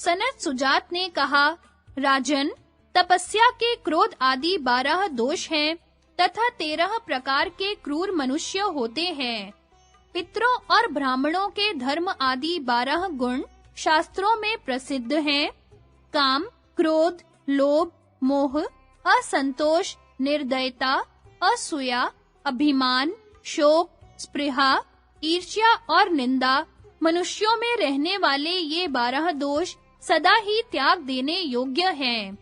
सनत सुजात ने कहा, राजन, तपस्या के क्रोध आदि 12 दोष हैं तथा 13 प्रकार के क्रूर मनुष्य होते हैं। पितरों और ब्राह्मणों के धर्म आदि 12 गुण शास्त्रों में प्रसिद्ध हैं। काम, क्रोध, लोभ, मोह, असंतोष, निर्दयता, असूया, अभिमान, शोक, स्पृहा, ईर्ष्या और निंदा, मनुष्यों में रहने वाले ये 12 दोष सदा ही त्याग देने योग्य हैं।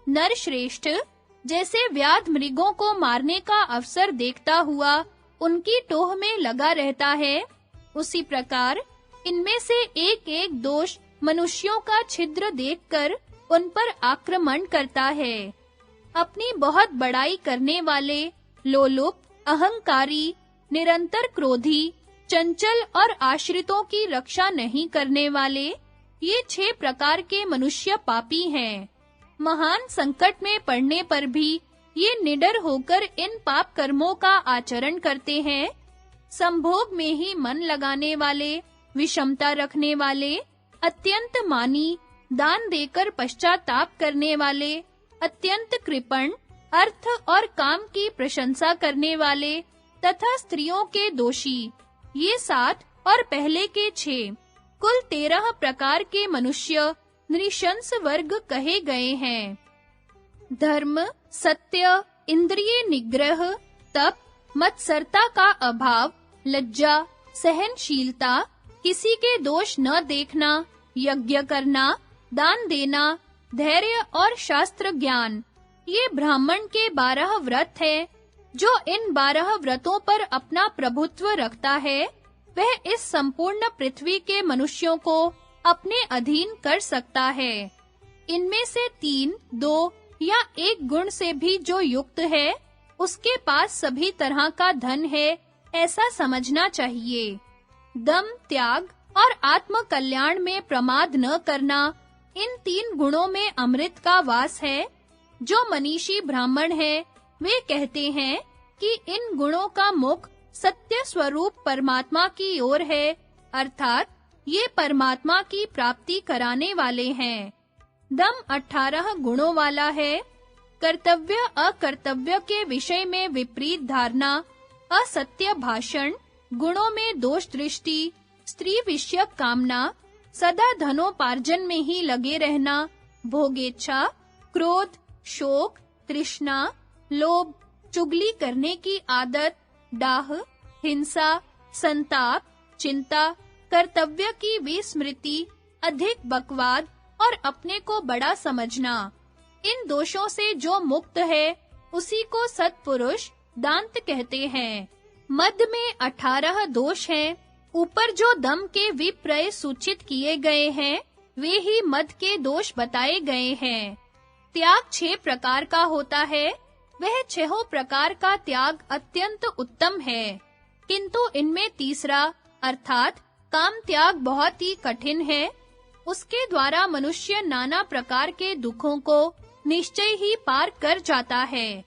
नरश्रेष्ठ जैसे व्याध मृगों को मारने का अवसर देखता हुआ उनकी टोह में लगा रहता है, उसी प्रकार इनमें से एक-एक दोष मनुष्यों का छिद्र देखकर उन पर आक्रमण करता है। अपनी बहुत बड़ाई करने वाले, लोलुप, अहंकारी, निरंतर क्रोधी, चंचल और आश्रितों की रक्षा नहीं करने वाले, ये 6 प्रकार के मनुष्य पापी हैं। महान संकट में पड़ने पर भी ये निडर होकर इन पाप कर्मों का आचरण करते हैं। संभोग में ही मन लगाने वाले, विषमता रखने वाले, अत्यंत मानी, दान देकर पश्चाताप करने वाले, अत्यंत कृपण, अर्थ और काम की प्रशंसा करने वाले तथा स्त्रियों के दोषी, ये 7 और पहले के 6 कुल 13 प्रकार के मनुष्य नृशंस वर्ग कहे गए हैं। धर्म, सत्य, इंद्रिय निग्रह, तप, मत्सरता का अभाव, लज्जा, सहनशीलता, किसी के दोष न देखना, यज्ञ करना, दान देना, धैर्य और शास्त्र ज्ञान, ये ब्राह्मण के 12 व्रत हैं। जो इन 12 व्रतों पर अपना प्रभुत्व रखता है, वह इस संपूर्ण पृथ्वी के मनुष्यों को अपने अधीन कर सकता है। इनमें से 3, 2 या 1 गुण से भी जो युक्त है, उसके पास सभी तरह का धन है, ऐसा समझना चाहिए। दम, त्याग और आत्म कल्याण में प्रमाद न करना, इन 3 गुणों में अमृत का वास है। जो मनीषी ब्राह्मण है, वे कहते हैं कि इन गुणों का मुख सत्य स्वरूप परमात्मा की ओर है, अर्थात ये परमात्मा की प्राप्ति कराने वाले हैं। दम 18 गुणों वाला है। कर्तव्य अकर्तव्य के विषय में विपरीत धारणा, असत्य भाषण, गुणों में दोष दृष्टि, स्त्री विषयक कामना, सदा धनोपार्जन में ही लगे रहना, भोगेच्छा, क्रोध, शोक, तृष्णा, लोभ, चुगली करने की आदत, डाह, हिंसा, संताप, चिंता, कर्तव्य की विस्मृति, अधिक बकवाद और अपने को बड़ा समझना, इन दोषों से जो मुक्त है, उसी को सत्पुरुष दांत कहते हैं। मद में 18 दोष हैं। ऊपर जो दम के विप्रय सूचित किए गए हैं, वे ही मद के दोष बताए गए हैं। त्याग 6 प्रकार का होता है। वह 6 प्रकार का त्याग अत्यंत उत्तम है, किंतु इनमें तीसरा अर्थात काम त्याग बहुत ही कठिन है। उसके द्वारा मनुष्य नाना प्रकार के दुखों को निश्चय ही पार कर जाता है।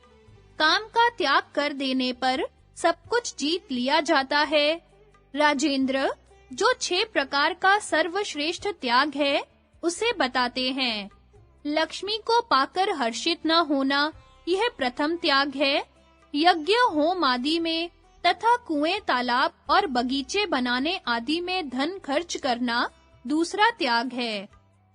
काम का त्याग कर देने पर सब कुछ जीत लिया जाता है। राजेंद्र, जो 6 प्रकार का सर्वश्रेष्ठ त्याग है, उसे बताते हैं। लक्ष्मी को पाकर हर्षित न होना, यह प्रथम त्याग है। यज्ञ होम आदि में तथा कुएं, तालाब और बगीचे बनाने आदि में धन खर्च करना दूसरा त्याग है।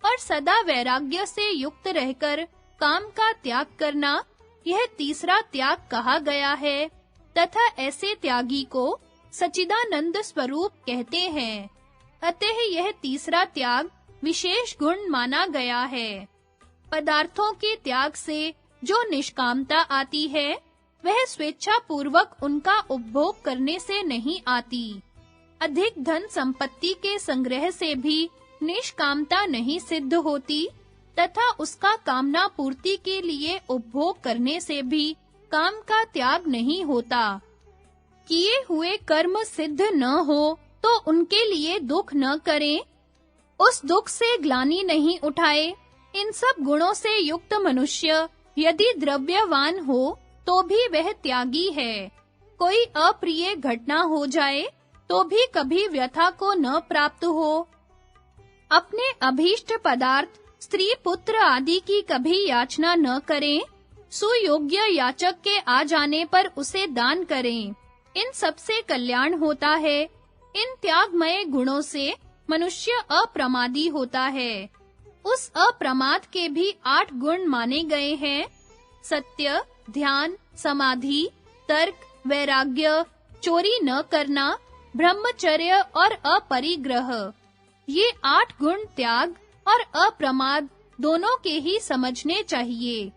और सदा वैराग्य से युक्त रहकर काम का त्याग करना, यह तीसरा त्याग कहा गया है। तथा ऐसे त्यागी को सच्चिदानंद स्वरूप कहते हैं। अतः यह तीसरा त्याग विशेष गुण माना गया है। पदार्थों के त्याग से जो निष्कामता आती है, वह स्वेच्छा पूर्वक उनका उपभोग करने से नहीं आती। अधिक धन संपत्ति के संग्रह से भी निष्कामता नहीं सिद्ध होती तथा उसका कामना पूर्ति के लिए उपभोग करने से भी काम का त्याग नहीं होता। किए हुए कर्म सिद्ध न हो तो उनके लिए दुख न करें, उस दुख से ग्लानि नहीं उठाए। इन सब गुणों से युक्त मनुष्य यदि द्रव्यवान हो तो भी वह त्यागी है। कोई अप्रिय घटना हो जाए तो भी कभी व्यथा को न प्राप्त हो। अपने अभीष्ट पदार्थ स्त्री पुत्र आदि की कभी याचना न करें, सुयोग्य याचक के आ जाने पर उसे दान करें। इन सबसे कल्याण होता है। इन त्यागमय गुणों से मनुष्य अप्रमादी होता है। उस अप्रमाद के भी 8 गुण माने गए हैं। सत्य, ध्यान, समाधि, तर्क, वैराग्य, चोरी न करना, ब्रह्मचर्य और अपरिग्रह। ये 8 गुण त्याग और अप्रमाद दोनों के ही समझने चाहिए।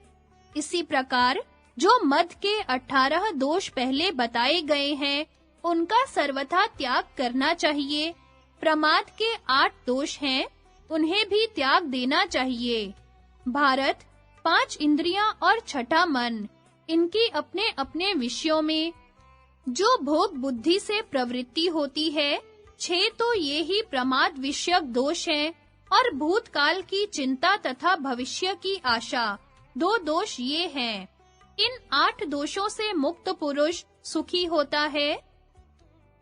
इसी प्रकार जो मद के 18 दोष पहले बताए गए हैं, उनका सर्वथा त्याग करना चाहिए। प्रमाद के 8 दोष हैं, उन्हें भी त्याग देना चाहिए। भारत, 5 इंद्रियां और 6ठा मन, इनकी अपने-अपने विषयों में जो भोग बुद्धि से प्रवृत्ति होती है, 6 तो ये ही प्रमाद विषयक दोष हैं, और भूतकाल की चिंता तथा भविष्य की आशा, 2 दोष ये हैं। इन 8 दोषों से मुक्त पुरुष सुखी होता है।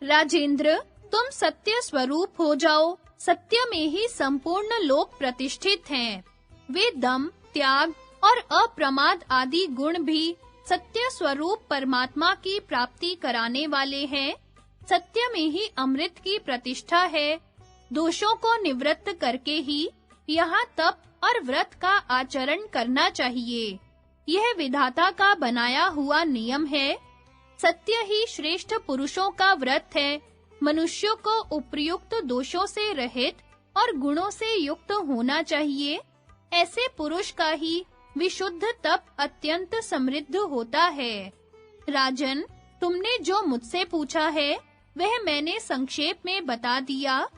राजेंद्र, तुम सत्य स्वरूप हो जाओ। सत्य में ही संपूर्ण लोक प्रतिष्ठित हैं। वे दम, त्याग और अप्रमाद आदि गुण भी सत्य स्वरूप परमात्मा की प्राप्ति कराने वाले हैं। सत्य में ही अमृत की प्रतिष्ठा है। दोषों को निवृत्त करके ही यहाँ तप और व्रत का आचरण करना चाहिए। यह विधाता का बनाया हुआ नियम है। सत्य ही श्रेष्ठ पुरुषों का व्रत है। मनुष्यों को उपर्युक्त दोषों से रहित और गुणों से युक्त होना चाहिए। ऐसे पुरुष का ही विशुद्ध तप अत्यंत समृद्ध होता है। राजन, तुमने जो मुझसे पूछा है, वह मैंने संक्षेप में बता दिया।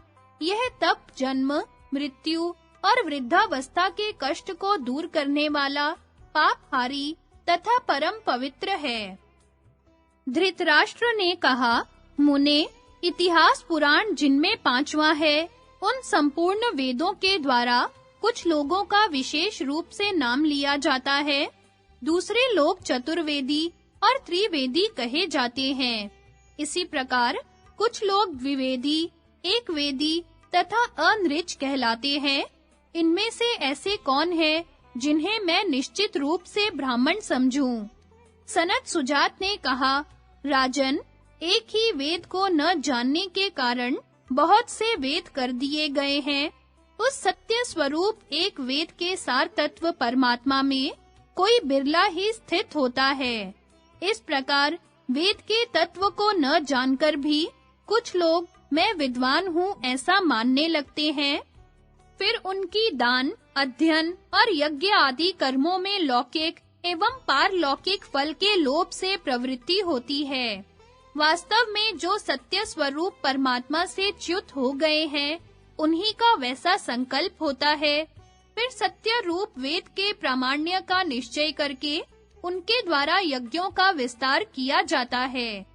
यह तप जन्म, मृत्यु और वृद्धावस्था के कष्ट को दूर करने वाला, पापहारी तथा परम पवित्र है। धृतराष्ट्र ने कहा, मुने, इतिहास पुराण जिनमें 5वां है, उन संपूर्ण वेदों के द्वारा कुछ लोगों का विशेष रूप से नाम लिया जाता है। दूसरे लोग चतुर्वेदी और त्रिवेदी कहे जाते हैं। इसी प्रकार कुछ लोग द्विवेदी, एकवेदी तथा अनृच कहलाते हैं। इनमें से ऐसे कौन हैं जिन्हें मैं निश्चित रूप से ब्राह्मण समझूं? सनत सुजात ने कहा, राजन, एक ही वेद को न जानने के कारण बहुत से वेद कर दिए गए हैं। उस सत्य स्वरूप एक वेद के सार तत्व परमात्मा में कोई बिरला ही स्थित होता है। इस प्रकार वेद के तत्व को न जानकर भी कुछ लोग मैं विद्वान हूँ ऐसा मानने लगते हैं। फिर उनकी दान, अध्ययन और यज्ञ आदि कर्मों में लौकिक एवं पारलौकिक फल के लोभ से प्रवृत्ति होती है। वास्तव में जो सत्य स्वरूप परमात्मा से च्युत हो गए हैं, उन्हीं का वैसा संकल्प होता है। फिर सत्य रूप वेद के प्रामाण्य का निश्चय करके उनके द्वारा यज्ञों का विस्तार किया जाता है।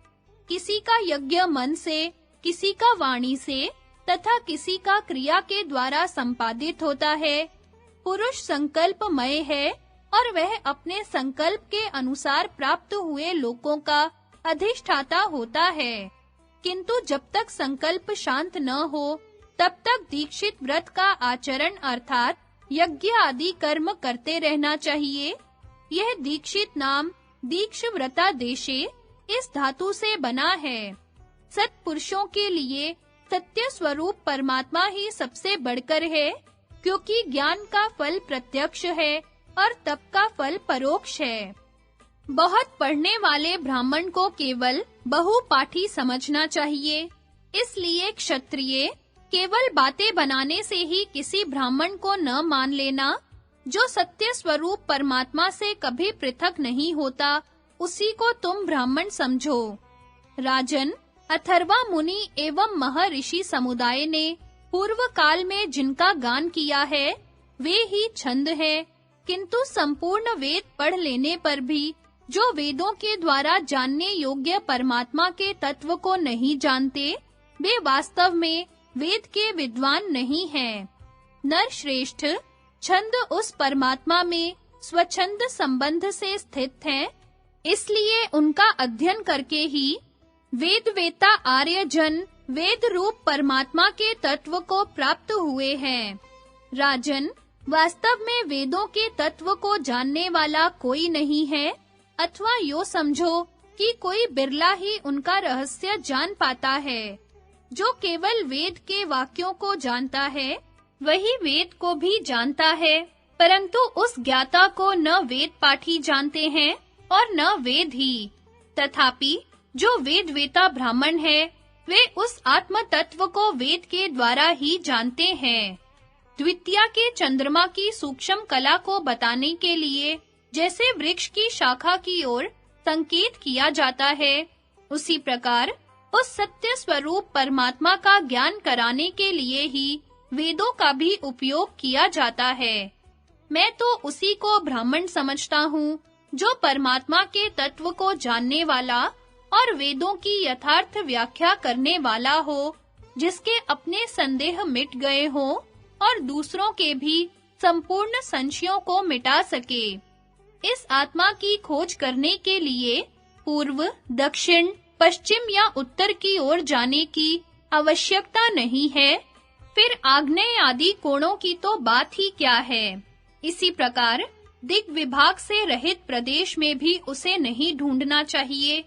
किसी का यज्ञ मन से, किसी का वाणी से तथा किसी का क्रिया के द्वारा संपादित होता है। पुरुष संकल्पमय है और वह अपने संकल्प के अनुसार प्राप्त हुए लोकों का अधिष्ठाता होता है। किंतु जब तक संकल्प शांत न हो, तब तक दीक्षित व्रत का आचरण अर्थात यज्ञ आदि कर्म करते रहना चाहिए। यह दीक्षित नाम दीक्षव्रता देशे इस धातु से बना है। सत्पुरुषों के लिए सत्य स्वरूप परमात्मा ही सबसे बढ़कर है, क्योंकि ज्ञान का फल प्रत्यक्ष है और तप का फल परोक्ष है। बहुत पढ़ने वाले ब्राह्मण को केवल बहुपाठी समझना चाहिए। इसलिए क्षत्रिय केवल बातें बनाने से ही किसी ब्राह्मण को न मान लेना। जो सत्य स्वरूप परमात्मा से कभी पृथक नहीं होता, उसी को तुम ब्राह्मण समझो। राजन, अथर्वा मुनि एवं महर्षि समुदाय ने पूर्व काल में जिनका गान किया है, वे ही छंद हैं। किंतु संपूर्ण वेद पढ़ लेने पर भी जो वेदों के द्वारा जानने योग्य परमात्मा के तत्व को नहीं जानते, वे वास्तव में वेद के विद्वान नहीं हैं। नर श्रेष्ठ, छंद उस परमात्मा में स्वच्छंद संबंध से स्थित हैं। इसलिए उनका अध्ययन करके ही वेदवेता आर्य जन वेद रूप परमात्मा के तत्व को प्राप्त हुए हैं। राजन, वास्तव में वेदों के तत्व को जानने वाला कोई नहीं है, अथवा यो समझो कि कोई बिरला ही उनका रहस्य जान पाता है। जो केवल वेद के वाक्यों को जानता है, वही वेद को भी जानता है, परंतु उस ज्ञाता को न वेद पाठी जानते हैं और न वेद ही। तथापि जो वेद वेता ब्राह्मण है, वे उस आत्म तत्व को वेद के द्वारा ही जानते हैं। द्वितीया के चंद्रमा की सूक्ष्म कला को बताने के लिए जैसे वृक्ष की शाखा की ओर संकेत किया जाता है, उसी प्रकार उस सत्य स्वरूप परमात्मा का ज्ञान कराने के लिए ही वेदों का भी उपयोग किया जाता है। मैं तो उसी को ब्राह्मण समझता हूँ जो परमात्मा के तत्व को जानने वाला और वेदों की यथार्थ व्याख्या करने वाला हो, जिसके अपने संदेह मिट गए हों और दूसरों के भी संपूर्ण संशयों को मिटा सके। इस आत्मा की खोज करने के लिए पूर्व, दक्षिण, पश्चिम या उत्तर की ओर जाने की आवश्यकता नहीं है। फिर आग्नेय आदि कोणों की तो बात ही क्या है। इसी प्रकार दिग् विभाग से रहित प्रदेश में भी उसे नहीं ढूंढना चाहिए।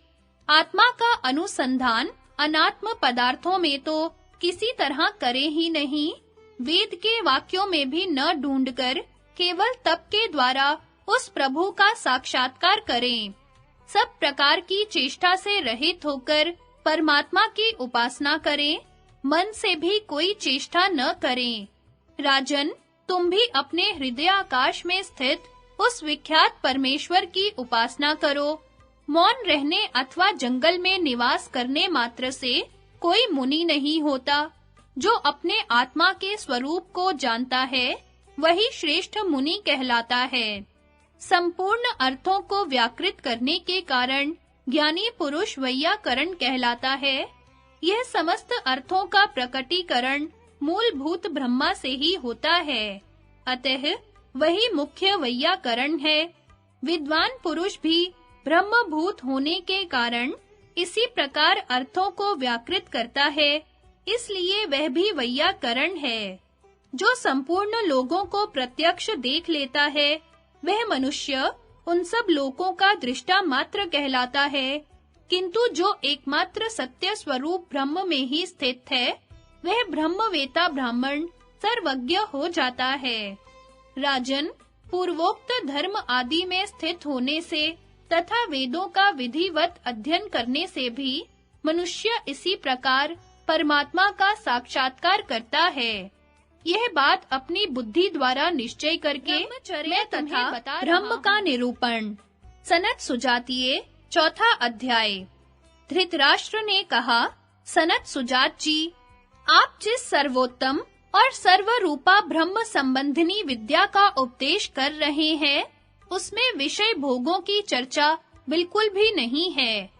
आत्मा का अनुसंधान अनात्म पदार्थों में तो किसी तरह करे ही नहीं। वेद के वाक्यों में भी न ढूंढकर केवल तप के द्वारा उस प्रभु का साक्षात्कार करें। सब प्रकार की चेष्टा से रहित होकर परमात्मा की उपासना करें। मन से भी कोई चेष्टा न करें। राजन, तुम भी अपने हृदय आकाश में स्थित उस विख्यात परमेश्वर की उपासना करो। मौन रहने अथवा जंगल में निवास करने मात्र से कोई मुनि नहीं होता। जो अपने आत्मा के स्वरूप को जानता है, वही श्रेष्ठ मुनि कहलाता है। संपूर्ण अर्थों को व्याकृत करने के कारण ज्ञानी पुरुष वैयाकरण कहलाता है। यह समस्त अर्थों का प्रकटीकरण मूलभूत ब्रह्मा से ही होता है। अतः वही मुख्य वैयाकरण है। विद्वान पुरुष भी ब्रह्मभूत होने के कारण इसी प्रकार अर्थों को व्याकृत करता है, इसलिए वह भी वैयाकरण है। जो संपूर्ण लोगों को प्रत्यक्ष देख लेता है, वह मनुष्य उन सब लोगों का दृष्टा मात्र कहलाता है, किंतु जो एकमात्र सत्य स्वरूप ब्रह्म में ही स्थित है, वह ब्रह्मवेता ब्राह्मण सर्वज्ञ हो जाता है। राजन, पूर्वोक्त धर्म आदि में स्थित होने से तथा वेदों का विधिवत अध्ययन करने से भी मनुष्य इसी प्रकार परमात्मा का साक्षात्कार करता है। यह बात अपनी बुद्धि द्वारा निश्चय करके मैं तथा ब्रह्म का निरूपण। सनत सुजातीय, चौथा अध्याय। धृतराष्ट्र ने कहा, सनत सुजात जी, आप जिस सर्वोत्तम और सर्वरूपा ब्रह्म संबंधिनी विद्या का उपदेश कर रहे हैं, उसमें विषय भोगों की चर्चा बिल्कुल भी नहीं है।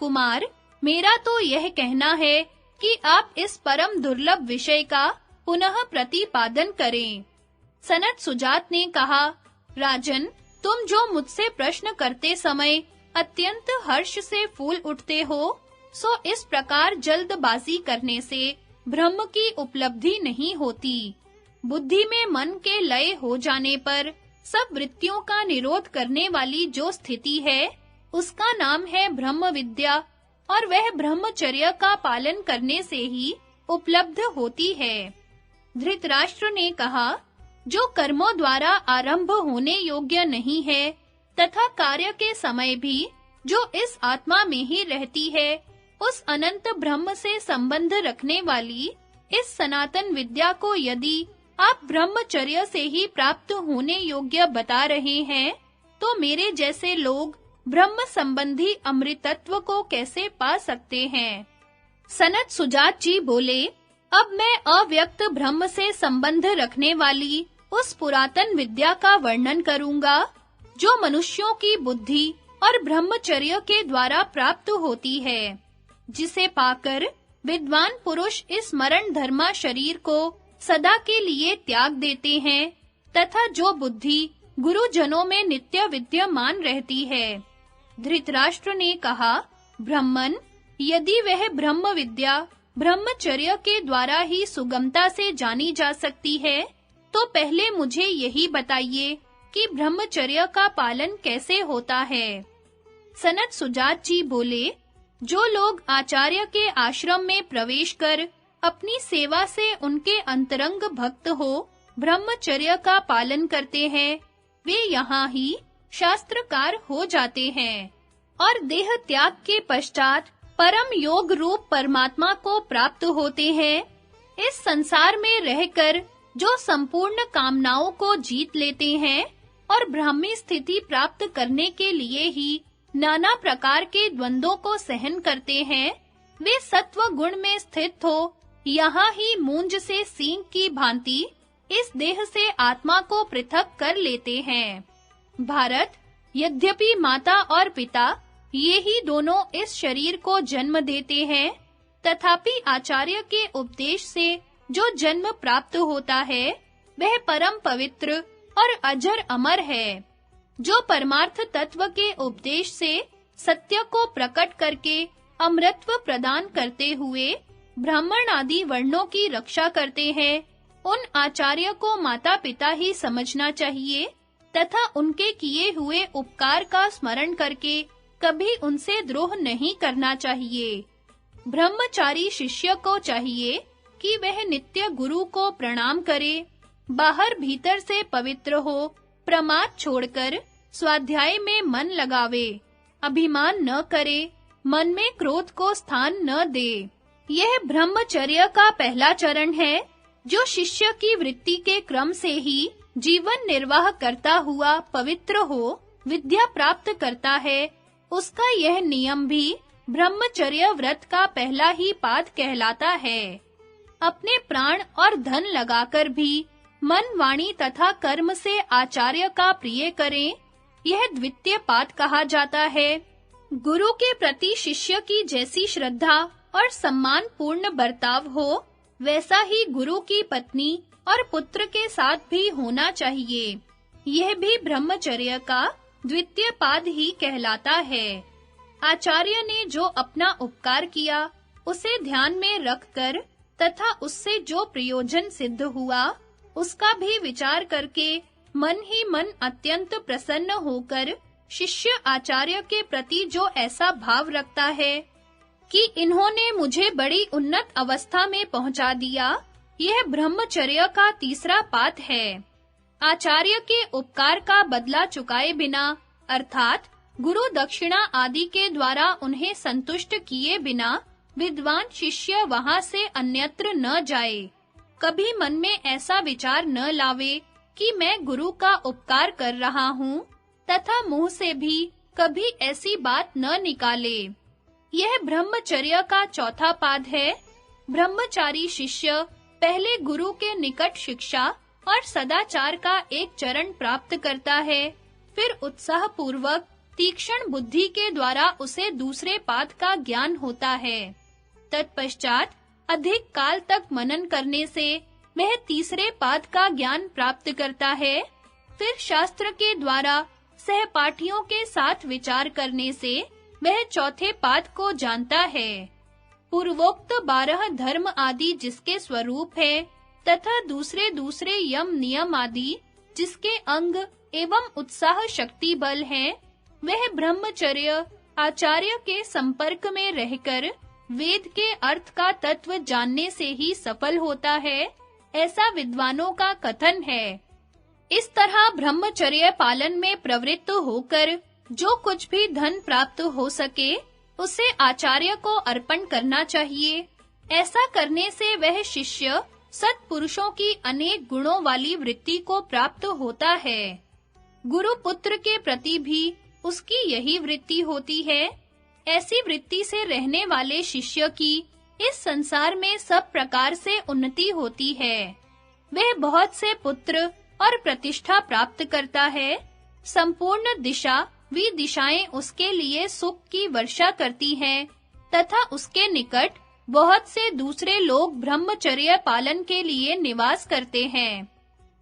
कुमार, मेरा तो यह कहना है कि आप इस परम दुर्लभ विषय का पुनः प्रतिपादन करें। सनत सुजात ने कहा, राजन, तुम जो मुझसे प्रश्न करते समय अत्यंत हर्ष से फूल उठते हो, सो इस प्रकार जल्दबाजी करने से ब्रह्म की उपलब्धि नहीं होती। बुद्धि में मन के लय हो जाने पर सब वृत्तियों का निरोध करने वाली जो स्थिति है, उसका नाम है ब्रह्म विद्या, और वह ब्रह्मचर्य का पालन करने से ही उपलब्ध होती है। धृतराष्ट्र ने कहा, जो कर्मों द्वारा आरंभ होने योग्य नहीं है तथा कार्य के समय भी जो इस आत्मा में ही रहती है, उस अनंत ब्रह्म से संबंध रखने वाली इस सनातन विद्या को यदि आप ब्रह्मचर्य से ही प्राप्त होने योग्य बता रहे हैं, तो मेरे जैसे लोग ब्रह्म संबंधी अमृतत्व को कैसे पा सकते हैं? सनत सुजात जी बोले, अब मैं अव्यक्त ब्रह्म से संबंध रखने वाली उस पुरातन विद्या का वर्णन करूंगा, जो मनुष्यों की बुद्धि और ब्रह्मचर्य के द्वारा प्राप्त होती है, जिसे पाकर विद्वान पुरुष इस मरण धर्मा शरीर को सदा के लिए त्याग देते हैं तथा जो बुद्धि गुरुजनों में नित्य विद्यमान रहती है। धृतराष्ट्र ने कहा, ब्राह्मण, यदि वह ब्रह्म विद्या ब्रह्मचर्य के द्वारा ही सुगमता से जानी जा सकती है, तो पहले मुझे यही बताइए कि ब्रह्मचर्य का पालन कैसे होता है। सनत सुजात जी बोले, जो लोग आचार्य के आश्रम में प्रवेश कर अपनी सेवा से उनके अंतरंग भक्त हो ब्रह्मचर्य का पालन करते हैं, वे यहाँ ही शास्त्रकार हो जाते हैं और देह त्याग के पश्चात परम योग रूप परमात्मा को प्राप्त होते हैं। इस संसार में रहकर जो संपूर्ण कामनाओं को जीत लेते हैं और ब्राह्मी स्थिति प्राप्त करने के लिए ही नाना प्रकार के द्वंद्वों को सहन करते हैं, वे सत्व गुण में स्थित हो यहाँ ही मूंज से सींग की भांति इस देह से आत्मा को पृथक कर लेते हैं। भारत, यद्यपि माता और पिता ये ही दोनों इस शरीर को जन्म देते हैं, तथापि आचार्य के उपदेश से जो जन्म प्राप्त होता है, वह परम पवित्र और अजर अमर है। जो परमार्थ तत्व के उपदेश से सत्य को प्रकट करके अमृतत्व प्रदान करते हुए ब्राह्मण आदि वर्णों की रक्षा करते हैं, उन आचार्य को माता-पिता ही समझना चाहिए तथा उनके किए हुए उपकार का स्मरण करके कभी उनसे द्रोह नहीं करना चाहिए। ब्रह्मचारी शिष्य को चाहिए कि वह नित्य गुरु को प्रणाम करे, बाहर भीतर से पवित्र हो, प्रमाद छोड़कर स्वाध्याय में मन लगावे, अभिमान न करे, मन में क्रोध को स्थान न दे। यह ब्रह्मचर्य का पहला चरण है, जो शिष्य की वृत्ति के क्रम से ही जीवन निर्वाह करता हुआ पवित्र हो विद्या प्राप्त करता है। उसका यह नियम भी ब्रह्मचर्य व्रत का पहला ही पाद कहलाता है। अपने प्राण और धन लगाकर भी मन, वाणी तथा कर्म से आचार्य का प्रिय करें, यह द्वितीय पाद कहा जाता है। गुरु के प्रति शिष्य की जैसी श्रद्धा और सम्मान पूर्ण बर्ताव हो, वैसा ही गुरु की पत्नी और पुत्र के साथ भी होना चाहिए। यह भी ब्रह्मचर्य का द्वितीय पाद ही कहलाता है। आचार्य ने जो अपना उपकार किया, उसे ध्यान में रखकर तथा उससे जो प्रयोजन सिद्ध हुआ, उसका भी विचार करके मन ही मन अत्यंत प्रसन्न होकर शिष्य आचार्य के प्रति जो ऐसा भाव रखता है कि इन्होंने मुझे बड़ी उन्नत अवस्था में पहुंचा दिया, यह ब्रह्मचर्य का तीसरा पाद है। आचार्य के उपकार का बदला चुकाए बिना, अर्थात गुरु दक्षिणा आदि के द्वारा उन्हें संतुष्ट किए बिना विद्वान शिष्य वहां से अन्यत्र न जाए। कभी मन में ऐसा विचार न लावे कि मैं गुरु का उपकार कर रहा हूँ, तथा मुंह से भी कभी ऐसी बात न निकाले। यह ब्रह्मचर्य का चौथा पाद है। ब्रह्मचारी शिष्य पहले गुरु के निकट शिक्षा और सदाचार का एक चरण प्राप्त करता है, फिर उत्साह पूर्वक तीक्ष्ण बुद्धि के द्वारा उसे दूसरे पाद का ज्ञान होता है। तत्पश्चात अधिक काल तक मनन करने से वह तीसरे पाद का ज्ञान प्राप्त करता है। फिर शास्त्र के द्वारा सहपाठियों के साथ विचार करने से वह चौथे पाद को जानता है। पूर्वोक्त 12 धर्म आदि जिसके स्वरूप है तथा दूसरे यम नियम आदि जिसके अंग एवं उत्साह शक्ति बल है, वह ब्रह्मचर्य आचार्य के संपर्क में रहकर वेद के अर्थ का तत्व जानने से ही सफल होता है, ऐसा विद्वानों का कथन है। इस तरह ब्रह्मचर्य पालन में प्रवृत्त होकर जो कुछ भी धन प्राप्त हो सके, उसे आचार्य को अर्पण करना चाहिए। ऐसा करने से वह शिष्य सत्पुरुषों की अनेक गुणों वाली वृत्ति को प्राप्त होता है। गुरु पुत्र के प्रति भी उसकी यही वृत्ति होती है। ऐसी वृत्ति से रहने वाले शिष्य की इस संसार में सब प्रकार से उन्नति होती है। वह बहुत से पुत्र और प्रतिष्ठा प्राप्त करता है। संपूर्ण दिशा विदिशाएं उसके लिए सुख की वर्षा करती हैं तथा उसके निकट बहुत से दूसरे लोग ब्रह्मचर्य पालन के लिए निवास करते हैं।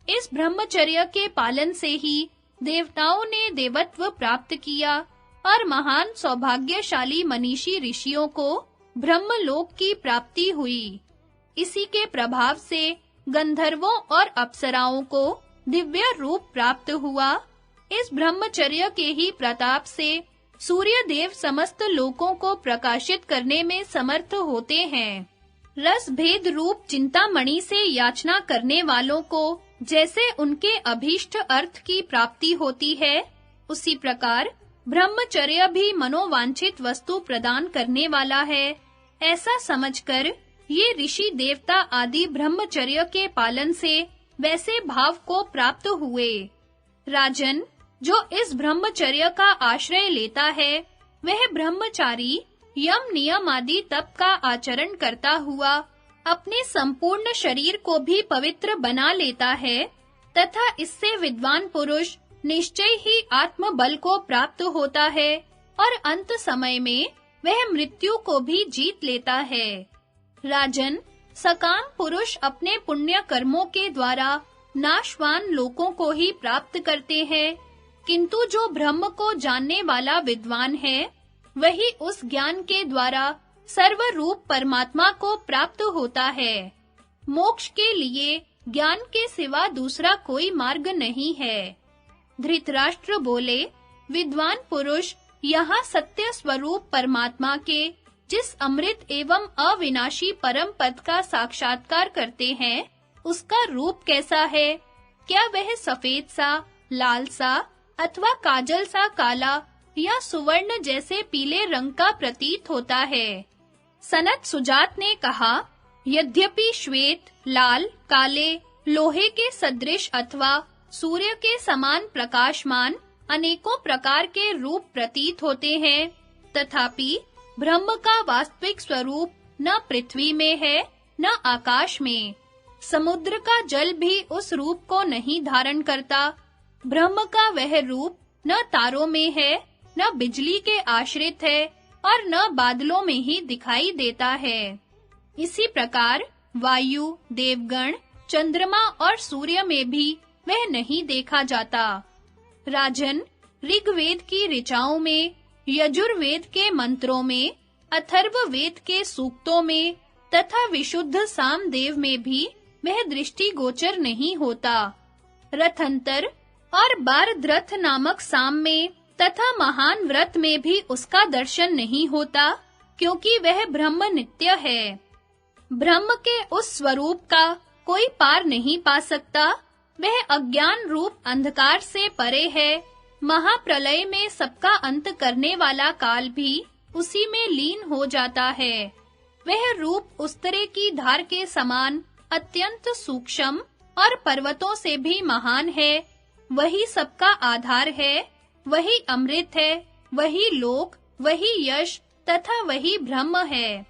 इस ब्रह्मचर्य के पालन से ही देवताओं ने देवत्व प्राप्त किया और महान सौभाग्यशाली मनीषी ऋषियों को ब्रह्मलोक की प्राप्ति हुई। इसी के प्रभाव से गंधर्वों और अप्सराओं को दिव्य रूप प्राप्त हुआ। इस ब्रह्मचर्य के ही प्रताप से सूर्य देव समस्त लोकों को प्रकाशित करने में समर्थ होते हैं। रस भेद रूप चिंतामणि से याचना करने वालों को जैसे उनके अभीष्ट अर्थ की प्राप्ति होती है, उसी प्रकार ब्रह्मचर्य भी मनोवांछित वस्तु प्रदान करने वाला है। ऐसा समझकर ये ऋषि देवता आदि ब्रह्मचर्य के पालन से वैसे भाव को प्राप्त हुए। राजन, जो इस ब्रह्मचर्य का आश्रय लेता है, वह ब्रह्मचारी यम नियम आदि तप का आचरण करता हुआ अपने संपूर्ण शरीर को भी पवित्र बना लेता है तथा इससे विद्वान पुरुष निश्चय ही आत्म बल को प्राप्त होता है और अंत समय में वह मृत्यु को भी जीत लेता है। राजन, सकाम पुरुष अपने पुण्य कर्मों के द्वारा नाशवान लोकों को ही प्राप्त करते हैं, किंतु जो ब्रह्म को जानने वाला विद्वान है, वही उस ज्ञान के द्वारा सर्वरूप परमात्मा को प्राप्त होता है। मोक्ष के लिए ज्ञान के सिवा दूसरा कोई मार्ग नहीं है। धृतराष्ट्र बोले, विद्वान पुरुष यहाँ सत्य स्वरूप परमात्मा के जिस अमृत एवं अविनाशी परम पद का साक्षात्कार करते हैं, उसका रूप कैसा है? क्या वह सफेद सा, लाल सा अथवा काजल सा काला या सुवर्ण जैसे पीले रंग का प्रतीत होता है? सनत सुजात ने कहा, यद्यपि श्वेत, लाल, काले, लोहे के सदृश अथवा सूर्य के समान प्रकाशमान अनेकों प्रकार के रूप प्रतीत होते हैं, तथापि ब्रह्म का वास्तविक स्वरूप न पृथ्वी में है, न आकाश में। समुद्र का जल भी उस रूप को नहीं धारण करता। ब्रह्म का वह रूप न तारों में है, न बिजली के आश्रित है और न बादलों में ही दिखाई देता है। इसी प्रकार वायु, देवगण, चंद्रमा और सूर्य में भी वह नहीं देखा जाता। राजन, ऋग्वेद की ऋचाओं में, यजुर्वेद के मंत्रों में, अथर्ववेद के सूक्तों में तथा विशुद्ध सामदेव में भी वह दृष्टिगोचर नहीं होता। रथंतर और बारद्रथ नामक साम में तथा महान व्रत में भी उसका दर्शन नहीं होता, क्योंकि वह ब्रह्म नित्य है। ब्रह्म के उस स्वरूप का कोई पार नहीं पा सकता। वह अज्ञान रूप अंधकार से परे है। महाप्रलय में सबका अंत करने वाला काल भी उसी में लीन हो जाता है। वह रूप उस्तरे की धार के समान अत्यंत सूक्ष्म और पर्वतों से भी महान है। वही सबका आधार है, वही अमृत है, वही लोक, वही यश तथा वही ब्रह्म है।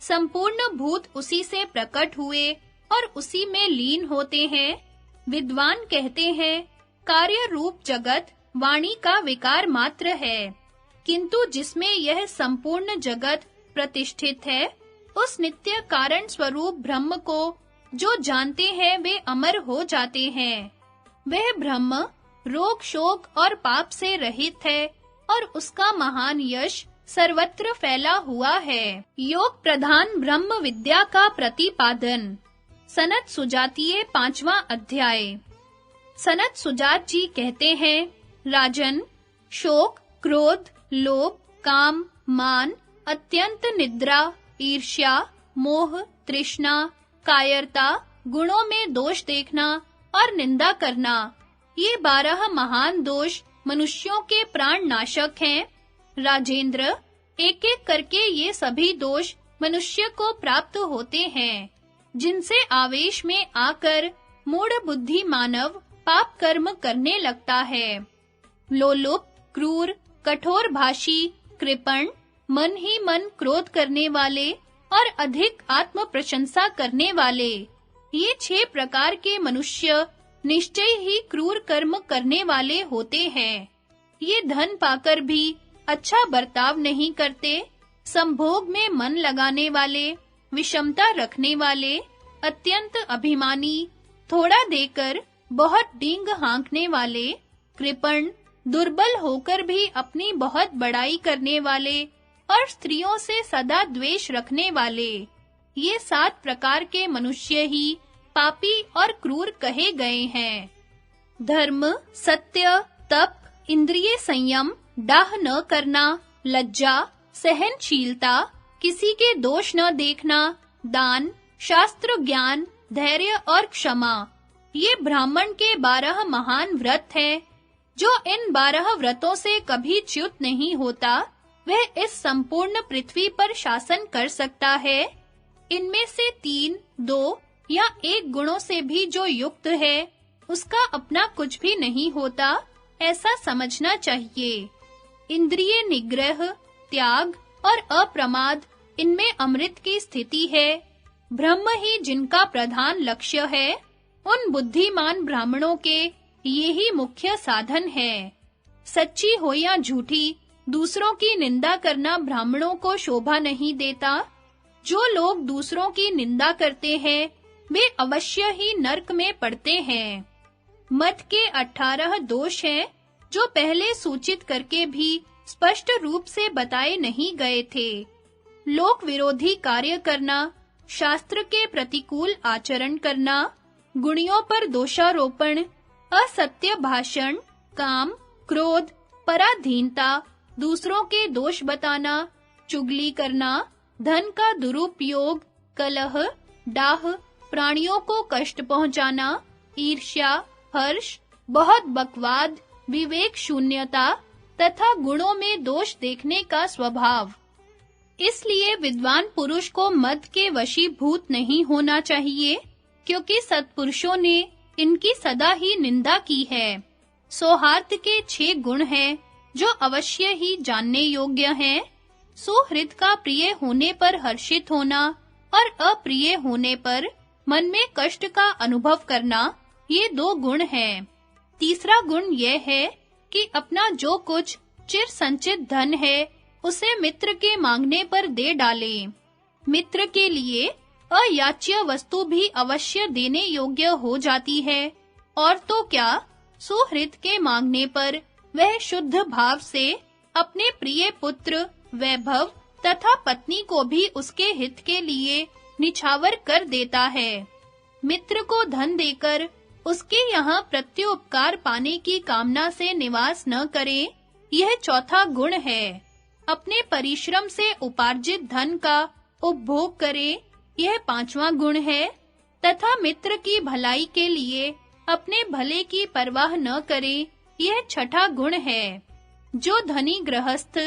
संपूर्ण भूत उसी से प्रकट हुए और उसी में लीन होते हैं। विद्वान कहते हैं, कार्य रूप जगत वाणी का विकार मात्र है, किंतु जिसमें यह संपूर्ण जगत प्रतिष्ठित है, उस नित्य कारण स्वरूप ब्रह्म को जो जानते हैं वे अमर हो जाते हैं। वह ब्रह्म रोग, शोक और पाप से रहित है और उसका महान यश सर्वत्र फैला हुआ है। योग प्रधान ब्रह्म विद्या का प्रतिपादन। सनत सुजातीय 5वां अध्याय। सनत सुजात जी कहते हैं, राजन, शोक, क्रोध, लोभ, काम, मान, अत्यंत निद्रा, ईर्ष्या, मोह, तृष्णा, कायरता, गुणों में दोष देखना और निंदा करना, ये 12 महान दोष मनुष्यों के प्राण नाशक हैं। राजेंद्र, एक-एक करके ये सभी दोष मनुष्य को प्राप्त होते हैं, जिनसे आवेश में आकर मूढ़ बुद्धि मानव पाप कर्म करने लगता है। लोलुप, क्रूर, कठोर भाषी, कृपण, मन ही मन क्रोध करने वाले और अधिक आत्म प्रशंसा करने वाले, ये 6 प्रकार के मनुष्य निश्चय ही क्रूर कर्म करने वाले होते हैं। ये धन पाकर भी अच्छा बर्ताव नहीं करते, संभोग में मन लगाने वाले, विषमता रखने वाले, अत्यंत अभिमानी, थोड़ा देकर बहुत डींग हाँकने वाले, कृपण, दुर्बल होकर भी अपनी बहुत बड़ाई करने वाले, और स्त्रियों से सदा द्वेष रखने वाले, ये 7 प्रकार के मनुष्य ही पापी और क्रूर कहे गए हैं। धर्म, सत्य, तप, इंद्रिय संयम, डाह न करना, लज्जा, सहनशीलता, किसी के दोष न देखना, दान, शास्त्र ज्ञान, धैर्य और क्षमा, ये ब्राह्मण के 12 महान व्रत हैं। जो इन 12 व्रतों से कभी च्युत नहीं होता, वह इस संपूर्ण पृथ्वी पर शासन कर सकता है। इनमें से 3, 2 या 1 गुणों से भी जो युक्त है, उसका अपना कुछ भी नहीं होता, ऐसा समझना चाहिए। इंद्रिय निग्रह, त्याग और अप्रमाद, इनमें अमृत की स्थिति है। ब्रह्म ही जिनका प्रधान लक्ष्य है, उन बुद्धिमान ब्राह्मणों के यही मुख्य साधन है। सच्ची हो या झूठी, दूसरों की निंदा करना ब्राह्मणों को शोभा नहीं देता। जो लोग दूसरों की निंदा करते हैं, वे अवश्य ही नरक में पड़ते हैं। मत के 18 दोष हैं, जो पहले सूचित करके भी स्पष्ट रूप से बताए नहीं गए थे। लोक विरोधी कार्य करना, शास्त्र के प्रतिकूल आचरण करना, गुणियों पर दोषारोपण, असत्य भाषण, काम, क्रोध, पराधीनता, दूसरों के दोष बताना, चुगली करना, धन का दुरुपयोग, कलह, डाह, प्राणियों को कष्ट पहुंचाना, ईर्ष्या, हर्ष, बहुत बकवाद, विवेक शून्यता तथा गुणों में दोष देखने का स्वभाव। इसलिए विद्वान पुरुष को मद के वशीभूत नहीं होना चाहिए, क्योंकि सत्पुरुषों ने इनकी सदा ही निंदा की है। सौहार्द के 6 गुण हैं, जो अवश्य ही जानने योग्य हैं। सुहृद का प्रिय होने पर हर्षित होना और अप्रिय होने पर मन में कष्ट का अनुभव करना, ये 2 गुण हैं। तीसरा गुण यह है कि अपना जो कुछ चिर संचित धन है, उसे मित्र के मांगने पर दे डालें। मित्र के लिए अयाच्य वस्तु भी अवश्य देने योग्य हो जाती है, और तो क्या, सुहृद के मांगने पर वह शुद्ध भाव से अपने प्रिय पुत्र, वैभव तथा पत्नी को भी उसके हित के लिए निछावर कर देता है। मित्र को धन देकर उसके यहाँ प्रत्युपकार पाने की कामना से निवास न करे, यह चौथा गुण है। अपने परिश्रम से उपार्जित धन का उपभोग करे, यह 5वां गुण है। तथा मित्र की भलाई के लिए अपने भले की परवाह न करे, यह 6ठा गुण है। जो धनी गृहस्थ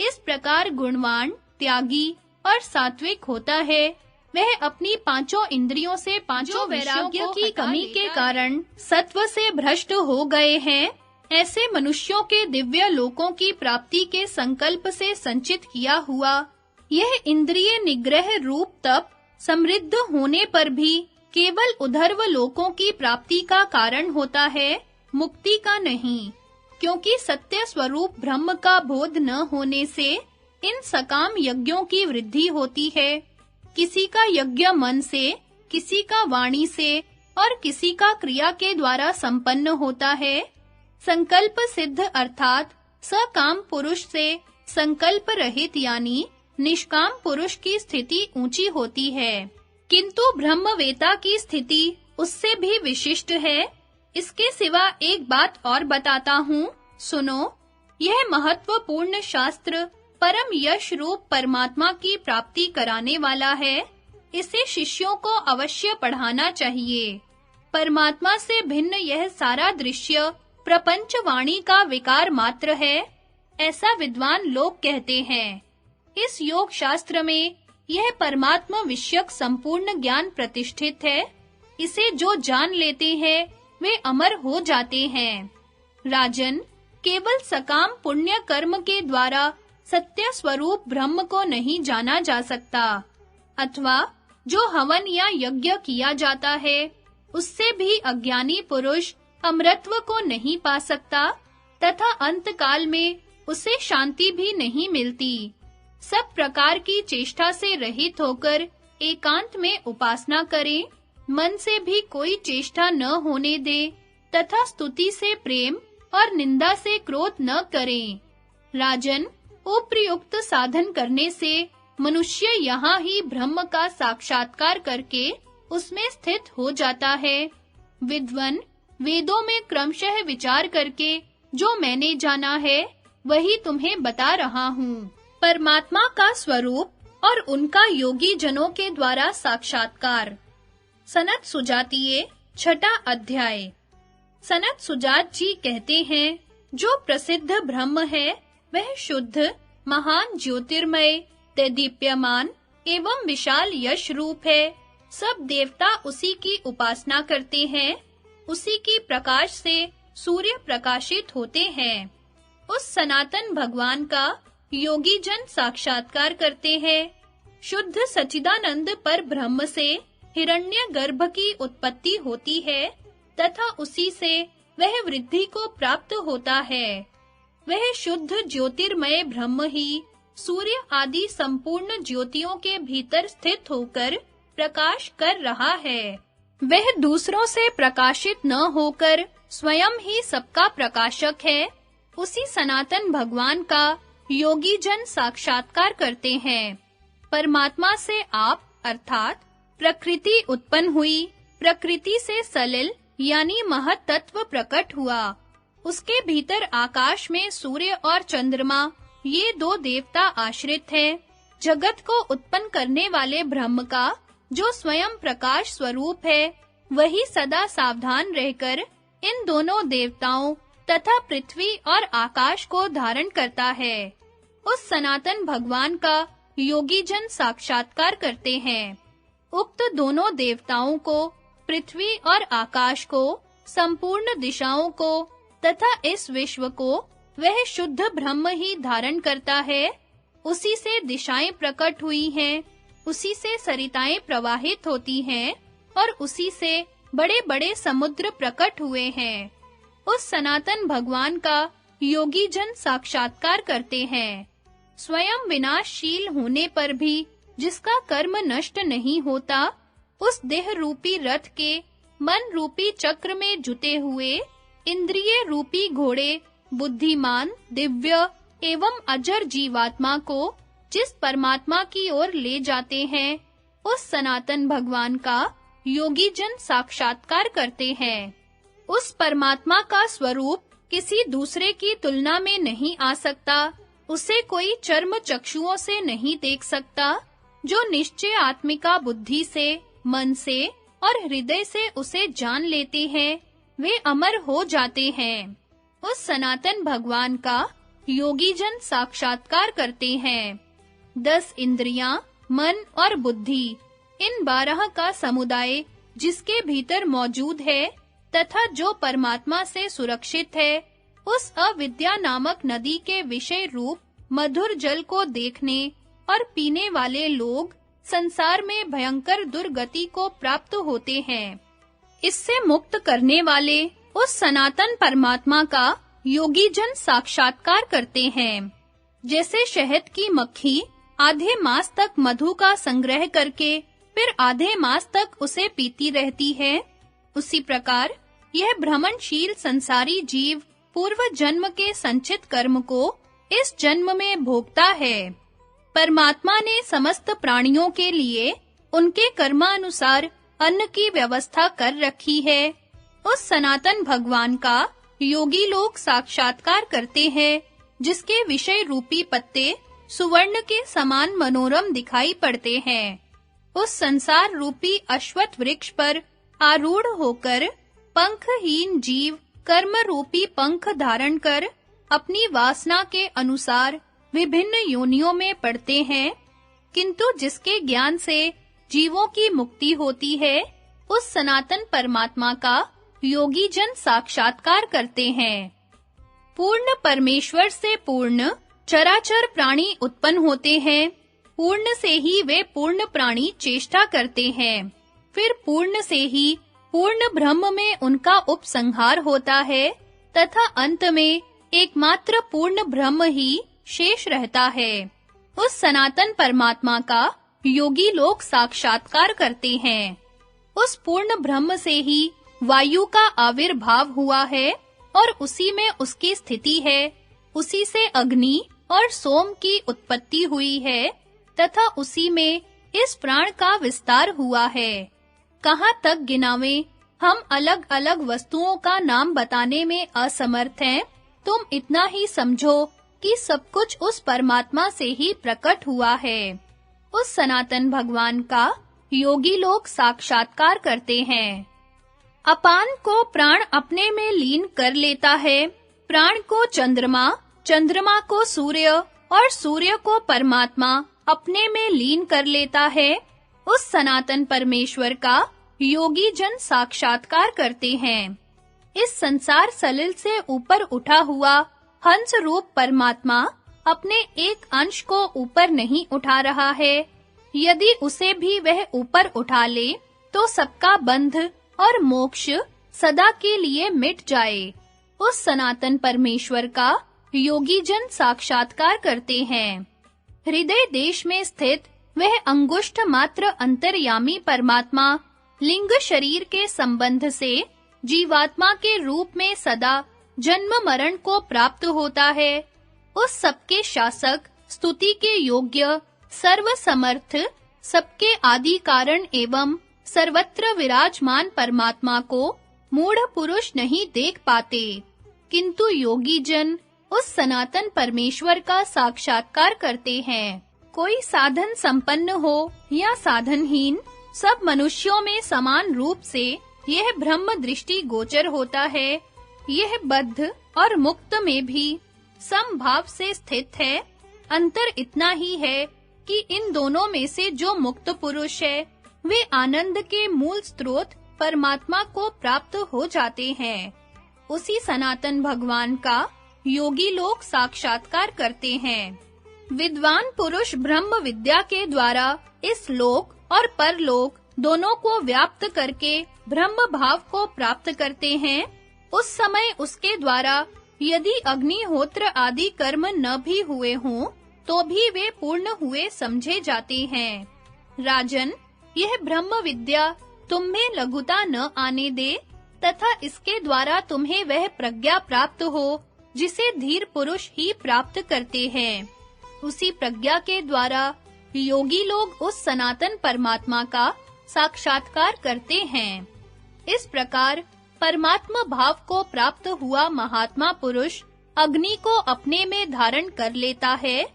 इस प्रकार गुणवान, त्यागी और सात्विक होता है, वह अपनी 5 इंद्रियों से 5 वैराग्य की कमी के कारण सत्व से भ्रष्ट हो गए हैं, ऐसे मनुष्यों के दिव्य लोकों की प्राप्ति के संकल्प से संचित किया हुआ यह इंद्रिय निग्रह रूप तप समृद्ध होने पर भी केवल उधर्व लोकों की प्राप्ति का कारण होता है, मुक्ति का नहीं। क्योंकि सत्य स्वरूप ब्रह्म का बोध न होने से इन सकाम यज्ञों की वृद्धि होती है। किसी का यज्ञ मन से, किसी का वाणी से और किसी का क्रिया के द्वारा संपन्न होता है। संकल्प सिद्ध अर्थात सकाम पुरुष से संकल्प रहित यानी निष्काम पुरुष की स्थिति ऊंची होती है, किंतु ब्रह्मवेता की स्थिति उससे भी विशिष्ट है। इसके सिवा एक बात और बताता हूँ, सुनो। यह महत्वपूर्ण शास्त्र परम यश रूप परमात्मा की प्राप्ति कराने वाला है। इसे शिष्यों को अवश्य पढ़ाना चाहिए। परमात्मा से भिन्न यह सारा दृश्य प्रपंच वाणी का विकार मात्र है, ऐसा विद्वान लोग कहते हैं। इस योग शास्त्र में यह परमात्मा विषयक संपूर्ण ज्ञान प्रतिष्ठित है। इसे जो जान लेते हैं वे अमर हो जाते हैं। राजन, केवल सकाम पुण्य कर्म के द्वारा सत्य स्वरूप ब्रह्म को नहीं जाना जा सकता, अथवा जो हवन या यज्ञ किया जाता है उससे भी अज्ञानी पुरुष अमरत्व को नहीं पा सकता तथा अंत काल में उसे शांति भी नहीं मिलती। सब प्रकार की चेष्टा से रहित होकर एकांत में उपासना करें, मन से भी कोई चेष्टा न होने दे तथा स्तुति से प्रेम और निंदा से क्रोध न करें। राजन, उपर्युक्त साधन करने से मनुष्य यहाँ ही ब्रह्म का साक्षात्कार करके उसमें स्थित हो जाता है। विद्वान वेदों में क्रमशः विचार करके जो मैंने जाना है वही तुम्हें बता रहा हूँ। परमात्मा का स्वरूप और उनका योगी जनों के द्वारा साक्षात्कार। सनत सुजातीय छठा अध्याय। सनत सुजात जी कहते हैं, जो प्रसिद्ध ब्रह्म है वह शुद्ध, महान, ज्योतिर्मय, तेदीप्यमान एवं विशाल यश रूप है। सब देवता उसी की उपासना करते हैं। उसी की प्रकाश से सूर्य प्रकाशित होते हैं। उस सनातन भगवान का योगी जन साक्षात्कार करते हैं। शुद्ध सच्चिदानंद पर ब्रह्म से हिरण्यगर्भ की उत्पत्ति होती है तथा उसी से वह वृद्धि को प्राप्त होता है। वह शुद्ध ज्योतिर्मय ब्रह्म ही सूर्य आदि संपूर्ण ज्योतियों के भीतर स्थित होकर प्रकाश कर रहा है। वह दूसरों से प्रकाशित न होकर स्वयं ही सबका प्रकाशक है। उसी सनातन भगवान का योगी जन साक्षात्कार करते हैं। परमात्मा से आप अर्थात प्रकृति उत्पन्न हुई। प्रकृति से सलिल यानी महत तत्व प्रकट हुआ। उसके भीतर आकाश में सूर्य और चंद्रमा ये दो देवता आश्रित हैं। जगत को उत्पन्न करने वाले ब्रह्म का जो स्वयं प्रकाश स्वरूप है, वही सदा सावधान रहकर इन दोनों देवताओं तथा पृथ्वी और आकाश को धारण करता है। उस सनातन भगवान का योगी जन साक्षात्कार करते हैं। उक्त दोनों देवताओं को, पृथ्वी और आकाश को, संपूर्ण दिशाओं को तथा इस विश्व को वह शुद्ध ब्रह्म ही धारण करता है। उसी से दिशाएं प्रकट हुई हैं, उसी से सरिताएं प्रवाहित होती हैं और उसी से बड़े-बड़े समुद्र प्रकट हुए हैं। उस सनातन भगवान का योगी जन साक्षात्कार करते हैं। स्वयं विनाशशील होने पर भी जिसका कर्म नष्ट नहीं होता, उस देह रूपी रथ के मन रूपी चक्र में जुटे हुए इंद्रिय रूपी घोड़े बुद्धिमान, दिव्य एवं अजर जीवात्मा को जिस परमात्मा की ओर ले जाते हैं, उस सनातन भगवान का योगी जन साक्षात्कार करते हैं। उस परमात्मा का स्वरूप किसी दूसरे की तुलना में नहीं आ सकता। उसे कोई चर्म चक्षुओं से नहीं देख सकता। जो निश्चय आत्मिका बुद्धि से, मन से और हृदय से उसे जान लेते हैं, वे अमर हो जाते हैं। उस सनातन भगवान का योगी जन साक्षात्कार करते हैं। 10 इंद्रियां, मन और बुद्धि, इन 12 का समुदाय जिसके भीतर मौजूद है तथा जो परमात्मा से सुरक्षित है, उस अविद्या नामक नदी के विषय रूप मधुर जल को देखने और पीने वाले लोग संसार में भयंकर दुर्गति को प्राप्त होते हैं। इससे मुक्त करने वाले उस सनातन परमात्मा का योगी जन साक्षात्कार करते हैं। जैसे शहद की मक्खी आधे मास तक मधु का संग्रह करके फिर आधे मास तक उसे पीती रहती है, उसी प्रकार यह भ्रमणशील संसारी जीव पूर्व जन्म के संचित कर्म को इस जन्म में भोगता है। परमात्मा ने समस्त प्राणियों के लिए उनके कर्मानुसार अन्न की व्यवस्था कर रखी है। उस सनातन भगवान का योगी लोग साक्षात्कार करते हैं, जिसके विषय रूपी पत्ते सुवर्ण के समान मनोरम दिखाई पड़ते हैं। उस संसार रूपी अश्वत्थ वृक्ष पर आरूढ़ होकर पंखहीन जीव कर्म रूपी पंख धारण कर अपनी वासना के अनुसार विभिन्न योनियों में पड़ते हैं, किंतु जिसके ज्ञान से जीवों की मुक्ति होती है, उस सनातन परमात्मा का योगी जन साक्षात्कार करते हैं। पूर्ण परमेश्वर से पूर्ण चराचर प्राणी उत्पन्न होते हैं। पूर्ण से ही वे पूर्ण प्राणी चेष्टा करते हैं। फिर पूर्ण से ही पूर्ण ब्रह्म में उनका उपसंहार होता है तथा अंत में एकमात्र पूर्ण ब्रह्म ही शेष रहता है। उस सनातन परमात्मा का योगी लोग साक्षात्कार करते हैं। उस पूर्ण ब्रह्म से ही वायु का आविर्भाव हुआ है और उसी में उसकी स्थिति है। उसी से अग्नि और सोम की उत्पत्ति हुई है तथा उसी में इस प्राण का विस्तार हुआ है। कहाँ तक गिनावें, हम अलग-अलग वस्तुओं का नाम बताने में असमर्थ हैं। तुम इतना ही समझो कि सब कुछ उस परमात्मा से ही प्रकट हुआ है। उस सनातन भगवान का योगी लोग साक्षात्कार करते हैं। अपान को प्राण अपने में लीन कर लेता है, प्राण को चंद्रमा, चंद्रमा को सूर्य और सूर्य को परमात्मा अपने में लीन कर लेता है। उस सनातन परमेश्वर का योगी जन साक्षात्कार करते हैं। इस संसार सलिल से ऊपर उठा हुआ हंस रूप परमात्मा अपने एक अंश को ऊपर नहीं उठा रहा है। यदि उसे भी वह ऊपर उठा ले तो सबका बंध और मोक्ष सदा के लिए मिट जाए। उस सनातन परमेश्वर का योगी जन साक्षात्कार करते हैं। हृदय देश में स्थित वह अंगुष्ठ मात्र अंतर्यामी परमात्मा लिंग शरीर के संबंध से जीवात्मा के रूप में सदा जन्म मरण को प्राप्त होता है। उस सबके शासक, स्तुति के योग्य, सर्व समर्थ, सबके आदि कारण एवं सर्वत्र विराजमान परमात्मा को मूढ़ पुरुष नहीं देख पाते, किंतु योगी जन उस सनातन परमेश्वर का साक्षात्कार करते हैं। कोई साधन संपन्न हो या साधनहीन, सब मनुष्यों में समान रूप से यह ब्रह्म दृष्टि गोचर होता है। यह बद्ध और मुक्त में भी समभाव से स्थित है। अंतर इतना ही है कि इन दोनों में से जो मुक्त पुरुष है, वे आनंद के मूल स्रोत परमात्मा को प्राप्त हो जाते हैं। उसी सनातन भगवान का योगी लोग साक्षात्कार करते हैं। विद्वान पुरुष ब्रह्म विद्या के द्वारा इस लोक और परलोक दोनों को व्याप्त करके ब्रह्म भाव को प्राप्त करते हैं। उस समय उसके द्वारा यदि अग्निहोत्र आदि कर्म न भी हुए हों, तो भी वे पूर्ण हुए समझे जाते हैं। राजन, यह ब्रह्म विद्या तुम्हें लघुता न आने दे तथा इसके द्वारा तुम्हें वह प्रज्ञा प्राप्त हो जिसे धीर पुरुष ही प्राप्त करते हैं। उसी प्रज्ञा के द्वारा योगी लोग उस सनातन परमात्मा का साक्षात्कार करते हैं। इस प्रकार परमात्मा भाव को प्राप्त हुआ महात्मा पुरुष अग्नि को अपने में धारण कर लेता है।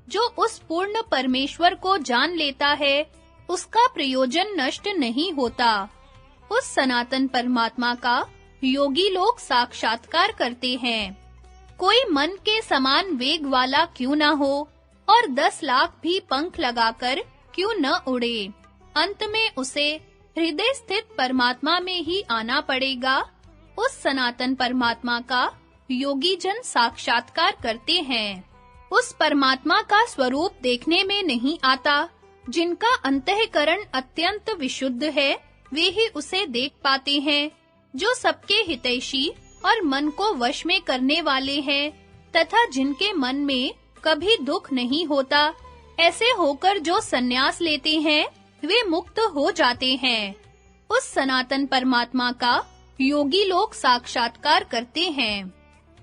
जो उस पूर्ण परमेश्वर को जान लेता है, उसका प्रयोजन नष्ट नहीं होता। उस सनातन परमात्मा का योगी लोग साक्षात्कार करते हैं। कोई मन के समान वेग वाला क्यों न हो और 10 लाख भी पंख लगाकर क्यों न उड़े, अंत में उसे हृदय स्थित परमात्मा में ही आना पड़ेगा। उस सनातन परमात्मा का योगी जन साक्षात्कार करते हैं। उस परमात्मा का स्वरूप देखने में नहीं आता। जिनका अंतःकरण अत्यंत विशुद्ध है, वे ही उसे देख पाते हैं। जो सबके हितैषी और मन को वश में करने वाले हैं तथा जिनके मन में कभी दुख नहीं होता, ऐसे होकर जो सन्यास लेते हैं, वे मुक्त हो जाते हैं। उस सनातन परमात्मा का योगी लोग साक्षात्कार करते हैं।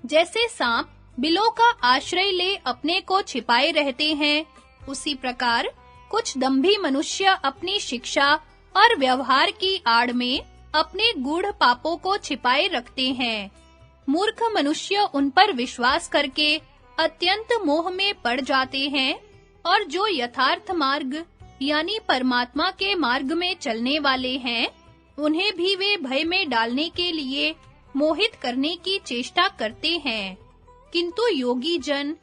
जैसे सांप बिलों का आश्रय ले अपने को छिपाए रहते हैं, उसी प्रकार कुछ दंभी मनुष्य अपनी शिक्षा और व्यवहार की आड़ में अपने गूढ़ पापों को छिपाए रखते हैं। मूर्ख मनुष्य उन पर विश्वास करके अत्यंत मोह में पड़ जाते हैं और जो यथार्थ मार्ग यानी परमात्मा के मार्ग में चलने वाले हैं, उन्हें भी वे भय में डालने के लिए मोहित करने की चेष्टा करते हैं। किंतु योगी जन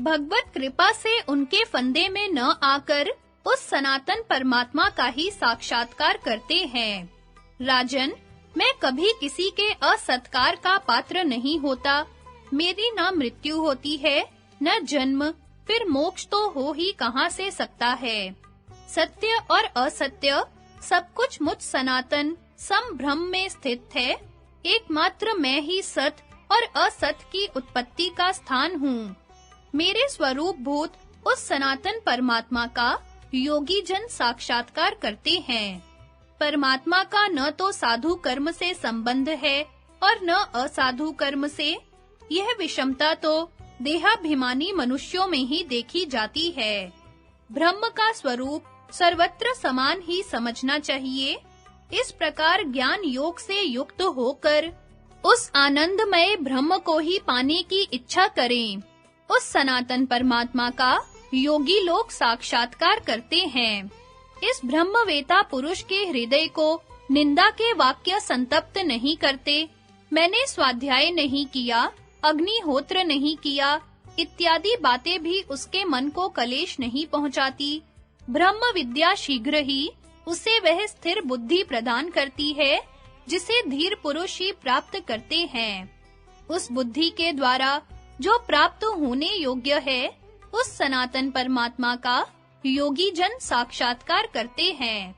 भगवत कृपा से उनके फंदे में न आकर उस सनातन परमात्मा का ही साक्षात्कार करते हैं। राजन, मैं कभी किसी के असत्कार का पात्र नहीं होता। मेरी न मृत्यु होती है, न जन्म, फिर मोक्ष तो हो ही कहां से सकता है। सत्य और असत्य सब कुछ मुझ सनातन संभ्रम में स्थित है। एकमात्र मैं ही सत और असत की उत्पत्ति का स्थान हूँ। मेरे स्वरूप भूत उस सनातन परमात्मा का योगी जन साक्षात्कार करते हैं। परमात्मा का न तो साधु कर्म से संबंध है और न असाधु कर्म से। यह विषमता तो देहाभिमानी मनुष्यों में ही देखी जाती है। ब्रह्म का स्वरूप सर्वत्र समान ही समझना चाहिए। इस प्रकार ज्ञान योग से युक्त होकर उस आनंदमय ब्रह्म को ही पाने की इच्छा करें। उस सनातन परमात्मा का योगी लोग साक्षात्कार करते हैं। इस ब्रह्मवेता पुरुष के हृदय को निंदा के वाक्य संतप्त नहीं करते। मैंने स्वाध्याय नहीं किया, अग्निहोत्र नहीं किया, इत्यादि बातें भी उसके मन को कलेश नहीं पहुंचाती। ब्रह्म विद्या शीघ्र ही उसे वह स्थिर बुद्धि प्रदान करती है जिसे धीर पुरुष ही प्राप्त करते हैं। उस बुद्धि के द्वारा जो प्राप्त होने योग्य है, उस सनातन परमात्मा का योगी जन साक्षात्कार करते हैं।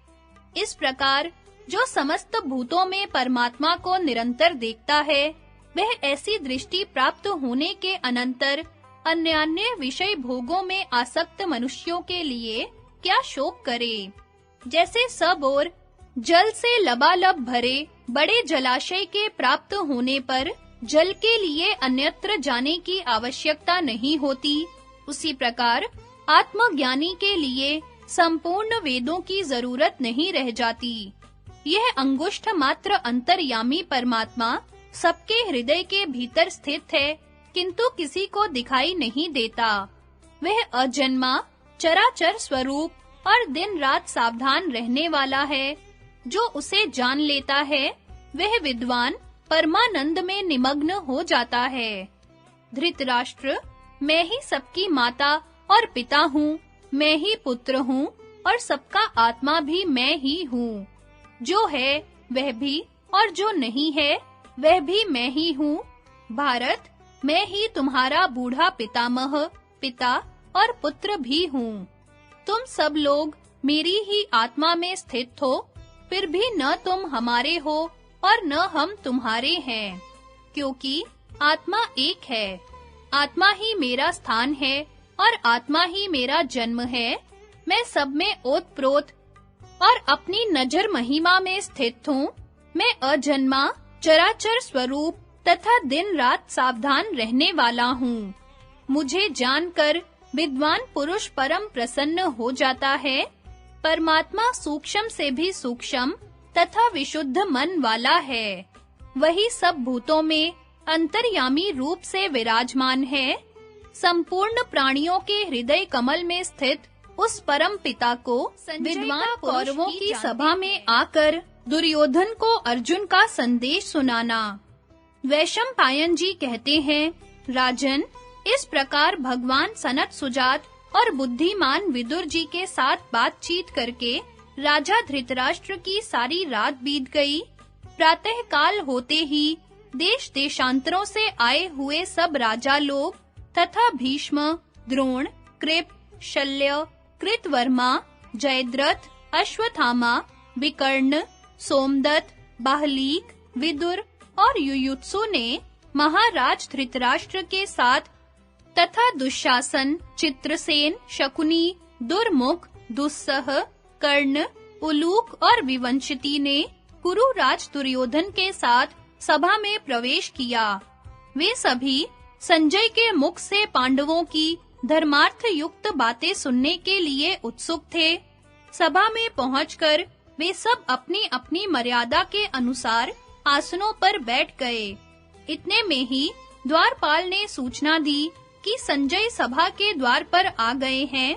इस प्रकार जो समस्त भूतों में परमात्मा को निरंतर देखता है, वह ऐसी दृष्टि प्राप्त होने के अनंतर अन्य विषय भोगों में आसक्त मनुष्यों के लिए क्या शोक करे। जैसे सब ओर जल से लबालब भरे बड़े जलाशय के प्राप्त होने पर जल के लिए अन्यत्र जाने की आवश्यकता नहीं होती, उसी प्रकार आत्मज्ञानी के लिए संपूर्ण वेदों की जरूरत नहीं रह जाती। यह अंगुष्ठ मात्र अंतर्यामी परमात्मा सबके हृदय के भीतर स्थित है, किंतु किसी को दिखाई नहीं देता। वह अजन्मा, चराचर स्वरूप और दिन रात सावधान रहने वाला है। जो उसे जान लेता है, वह विद्वान परमानंद में निमग्न हो जाता है। धृतराष्ट्र, मैं ही सबकी माता और पिता हूँ, मैं ही पुत्र हूँ और सबका आत्मा भी मैं ही हूँ। जो है वह भी और जो नहीं है वह भी मैं ही हूँ। भारत, मैं ही तुम्हारा बूढ़ा पितामह, पिता और पुत्र भी हूँ। तुम सब लोग मेरी ही आत्मा में स्थित हो, फिर भी न तुम हमारे हो और न हम तुम्हारे हैं, क्योंकि आत्मा एक है। आत्मा ही मेरा स्थान है और आत्मा ही मेरा जन्म है। मैं सब में ओतप्रोत और अपनी नजर महिमा में स्थित हूँ। मैं अजन्मा, चराचर स्वरूप तथा दिन रात सावधान रहने वाला हूँ। मुझे जानकर विद्वान पुरुष परम प्रसन्न हो जाता है। परमात्मा सूक्ष्म से भी सूक्ष्म तथा विशुद्ध मन वाला है। वही सब भूतों में अंतर्यामी रूप से विराजमान है। संपूर्ण प्राणियों के हृदय कमल में स्थित उस परम पिता को विद्वान कौरवों की सभा में आकर दुर्योधन को अर्जुन का संदेश सुनाना। वैशंपायन जी कहते हैं, राजन, इस प्रकार भगवान सनत सुजात और बुद्धिमान विदुर जी के साथ बातचीत करके राजा धृतराष्ट्र की सारी रात बीत गई। प्रातः काल होते ही देश देशांतरों से आए हुए सब राजा लोग तथा भीष्म, द्रोण, कृप, शल्य, कृतवर्मा, जयद्रथ, अश्वत्थामा, विकर्ण, सोमदत्त, बाहलीक, विदुर और युयुत्सु ने महाराज धृतराष्ट्र के साथ तथा दुशासन, चित्रसेन, शकुनी, दुर्मुख, दुस्सह, कर्ण, उलूक और विवंशिति ने कुरुराज दुर्योधन के साथ सभा में प्रवेश किया। वे सभी संजय के मुख से पांडवों की धर्मार्थ युक्त बातें सुनने के लिए उत्सुक थे। सभा में पहुंचकर वे सब अपनी-अपनी मर्यादा के अनुसार आसनों पर बैठ गए। इतने में ही द्वारपाल ने सूचना दी कि संजय सभा के द्वार पर आ गए हैं।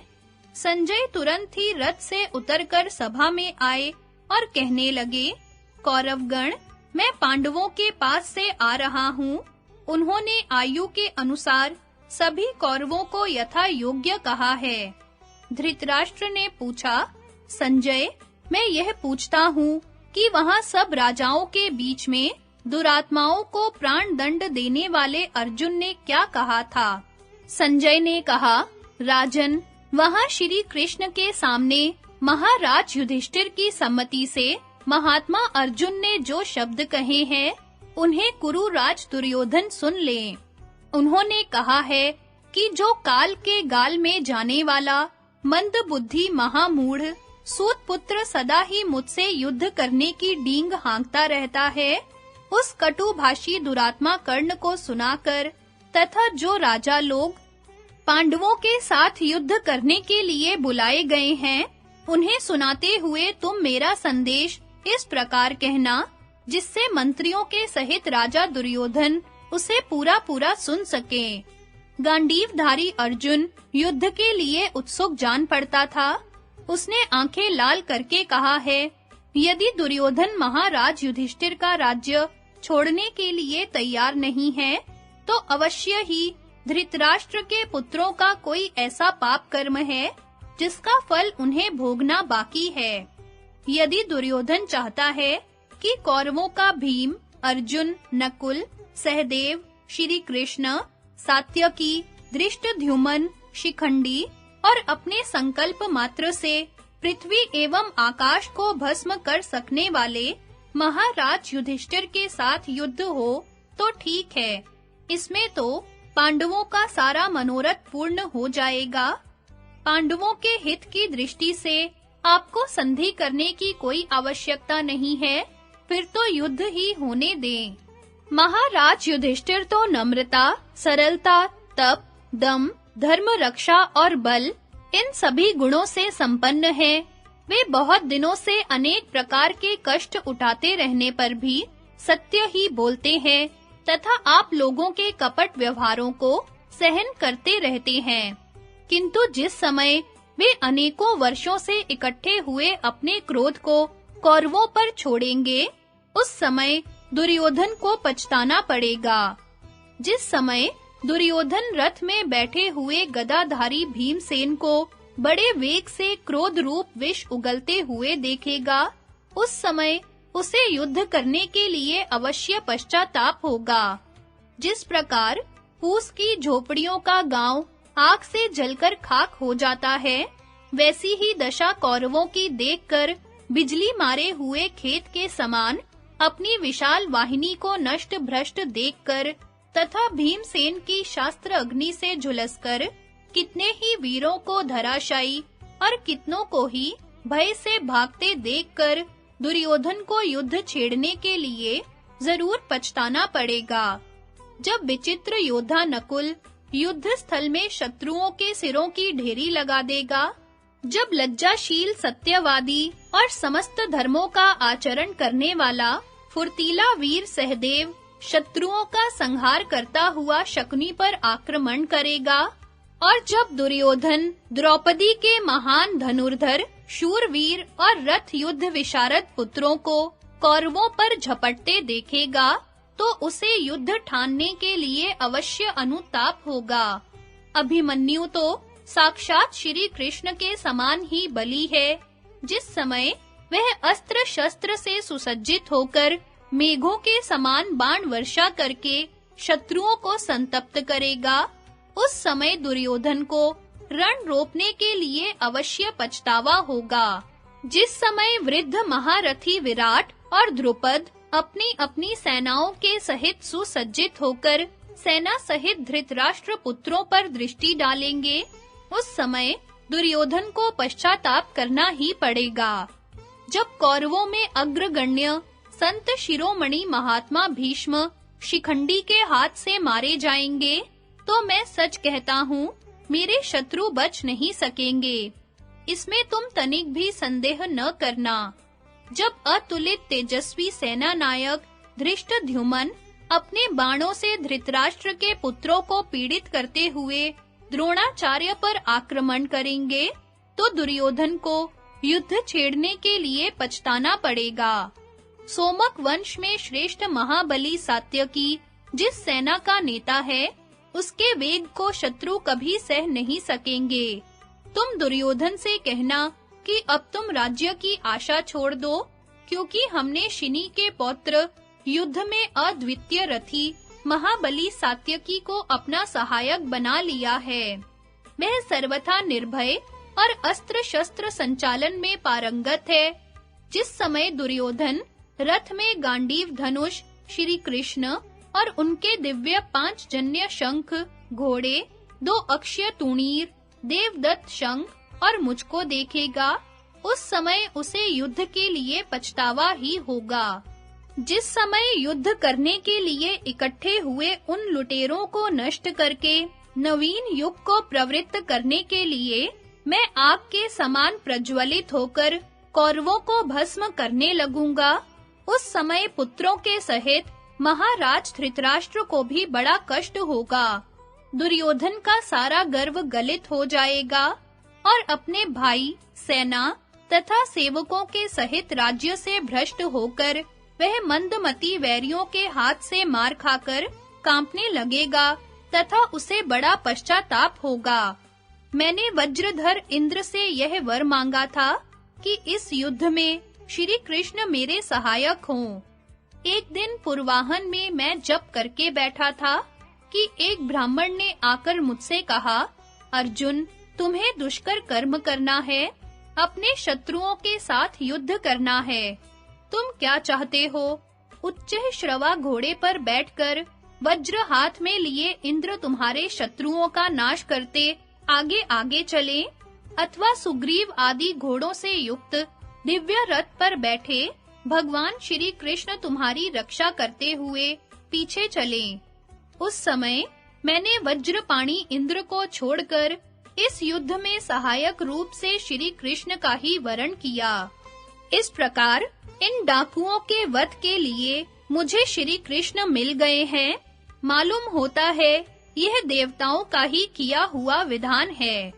संजय तुरंत ही रथ से उतरकर सभा में आए और कहने लगे, कौरवगण, मैं पांडवों के पास से आ रहा हूँ। उन्होंने आयु के अनुसार सभी कौरवों को यथा योग्य कहा है। धृतराष्ट्र ने पूछा, संजय, मैं यह पूछता हूँ कि वहाँ सब राजाओं के बीच में दुरात्माओं को प्राण दंड देने वाले अर्जुन ने क्या कहा था? संजय ने कहा, राजन, वहाँ श्री कृष्ण के सामने महाराज युधिष्ठिर की सम्मति से महात्मा अर्जुन ने जो शब्द कहे हैं, उन्हें कुरुराज दुर्योधन सुन लें। उन्होंने कहा है कि जो काल के गाल में जाने वाला मंद बुद्धि महामूढ़ सूत पुत्र सदा ही मुझसे युद्ध करने की डींग हाँकता रहता है, उस कटुभाषी दुरात्मा कर्ण को सुनाकर तथा जो राजा लोग पांडवों के साथ युद्ध करने के लिए बुलाए गए हैं, उन्हें सुनाते हुए तुम मेरा संदेश इस प्रकार कहना, जिससे मंत्रियों के सहित राजा दुर्योधन उसे पूरा सुन सके। गांडीवधारी अर्जुन युद्ध के लिए उत्सुक जान पड़ता था। उसने आंखें लाल करके कहा है, यदि दुर्योधन महाराज युधिष्ठिर का राज्य छोड़ने के लिए तैयार नहीं है, तो अवश्य ही धृतराष्ट्र के पुत्रों का कोई ऐसा पाप कर्म है जिसका फल उन्हें भोगना बाकी है। यदि दुर्योधन चाहता है कि कौरवों का भीम, अर्जुन, नकुल, सहदेव, श्री कृष्ण, सात्यकी, धृष्टद्युम्न, शिखंडी और अपने संकल्प मात्र से पृथ्वी एवं आकाश को भस्म कर सकने वाले महाराज युधिष्ठिर के साथ युद्ध हो तो ठीक है। इसमें तो पांडवों का सारा मनोरथ पूर्ण हो जाएगा। पांडवों के हित की दृष्टि से आपको संधि करने की कोई आवश्यकता नहीं है, फिर तो युद्ध ही होने दें। महाराज युधिष्ठिर तो नम्रता, सरलता, तप, दम, धर्म रक्षा और बल इन सभी गुणों से संपन्न हैं। वे बहुत दिनों से अनेक प्रकार के कष्ट उठाते रहने पर भी सत्य ही बोलते हैं तथा आप लोगों के कपट व्यवहारों को सहन करते रहते हैं। किंतु जिस समय वे अनेकों वर्षों से इकट्ठे हुए अपने क्रोध को कौरवों पर छोड़ेंगे, उस समय दुर्योधन को पछताना पड़ेगा। जिस समय दुर्योधन रथ में बैठे हुए गदाधारी भीमसेन को बड़े वेग से क्रोध रूप विष उगलते हुए देखेगा, उस समय उसे युद्ध करने के लिए अवश्य पश्चाताप होगा। जिस प्रकार फूस की झोपड़ियों का गांव आग से जलकर खाक हो जाता है, वैसी ही दशा कौरवों की देखकर बिजली मारे हुए खेत के समान अपनी विशाल वाहिनी को नष्ट भ्रष्ट देखकर तथा भीमसेन की शास्त्र अग्नि से झुलसकर कितने ही वीरों को धराशायी और कितनों को ही भय से भागते देखकर दुर्योधन को युद्ध छेड़ने के लिए जरूर पछताना पड़ेगा। जब विचित्र योद्धा नकुल युद्ध स्थल में शत्रुओं के सिरों की ढेरी लगा देगा, जब लज्जाशील सत्यवादी और समस्त धर्मों का आचरण करने वाला फुर्तीला वीर सहदेव शत्रुओं का संहार करता हुआ शकुनी पर आक्रमण करेगा, और जब दुर्योधन द्रौपदी के महान धनुर्धर शूरवीर और रथ युद्ध विशारद पुत्रों को कौरवों पर झपटते देखेगा, तो उसे युद्ध ठानने के लिए अवश्य अनुताप होगा। अभिमन्यु तो साक्षात श्री कृष्ण के समान ही बली है। जिस समय वह अस्त्र शस्त्र से सुसज्जित होकर मेघों के समान बाण वर्षा करके शत्रुओं को संतप्त करेगा, उस समय दुर्योधन को रण रोपने के लिए अवश्य पछतावा होगा। जिस समय वृद्ध महारथी विराट और द्रुपद अपनी सेनाओं के सहित सुसज्जित होकर सेना सहित धृतराष्ट्र पुत्रों पर दृष्टि डालेंगे, उस समय दुर्योधन को पश्चाताप करना ही पड़ेगा। जब कौरवों में अग्रगण्य संत शिरोमणि महात्मा भीष्म शिखंडी के हाथ से मारे जाएंगे, तो मैं सच कहता हूँ, मेरे शत्रु बच नहीं सकेंगे। इसमें तुम तनिक भी संदेह न करना। जब अतुलित तेजस्वी सेना नायक धृष्टद्युम्न अपने बाणों से धृतराष्ट्र के पुत्रों को पीड़ित करते हुए द्रोणाचार्य पर आक्रमण करेंगे, तो दुर्योधन को युद्ध छेड़ने के लिए पछताना पड़ेगा। सोमक वंश में श्रेष्ठ महाबली सात्यकी जिस सेना का नेता है, उसके वेग को शत्रु कभी सह नहीं सकेंगे। तुम दुर्योधन से कहना कि अब तुम राज्य की आशा छोड़ दो, क्योंकि हमने शिनी के पौत्र युद्ध में अद्वितीय रथी महाबली सात्यकी को अपना सहायक बना लिया है। वह सर्वथा निर्भय और अस्त्र शस्त्र संचालन में पारंगत है। जिस समय दुर्योधन रथ में गांडीव धनुष, श्री कृष्ण और उनके दिव्य 5 जन्य शंख, घोड़े, 2 अक्षय तूणीर, देवदत्त शंख और मुझको देखेगा, उस समय उसे युद्ध के लिए पछतावा ही होगा। जिस समय युद्ध करने के लिए इकट्ठे हुए उन लुटेरों को नष्ट करके नवीन युग को प्रवृत्त करने के लिए मैं आग के समान प्रज्वलित होकर कौरवों को भस्म करने लगूंगा, उस समय पुत्रों के सहित महाराज धृतराष्ट्र को भी बड़ा कष्ट होगा। दुर्योधन का सारा गर्व गलित हो जाएगा और अपने भाई, सेना तथा सेवकों के सहित राज्य से भ्रष्ट होकर वह मंदमती वैरियों के हाथ से मार खाकर कांपने लगेगा तथा उसे बड़ा पश्चाताप होगा। मैंने वज्रधर इंद्र से यह वर मांगा था कि इस युद्ध में श्री कृष्ण मेरे सहायक हों। एक दिन पूर्वाहन में मैं जप करके बैठा था कि एक ब्राह्मण ने आकर मुझसे कहा, अर्जुन, तुम्हें दुष्कर कर्म करना है, अपने शत्रुओं के साथ युद्ध करना है। तुम क्या चाहते हो? उच्च श्रवा घोड़े पर बैठकर वज्र हाथ में लिए इंद्र तुम्हारे शत्रुओं का नाश करते आगे-आगे चलें, अथवा सुग्रीव आदि घोड़ों से युक्त दिव्य रथ पर बैठे भगवान श्री कृष्ण तुम्हारी रक्षा करते हुए पीछे चलें। उस समय मैंने वज्रपाणी इंद्र को छोड़कर इस युद्ध में सहायक रूप से श्री कृष्ण का ही वरण किया। इस प्रकार इन डाकुओं के वध के लिए मुझे श्री कृष्ण मिल गए हैं। मालूम होता है यह देवताओं का ही किया हुआ विधान है।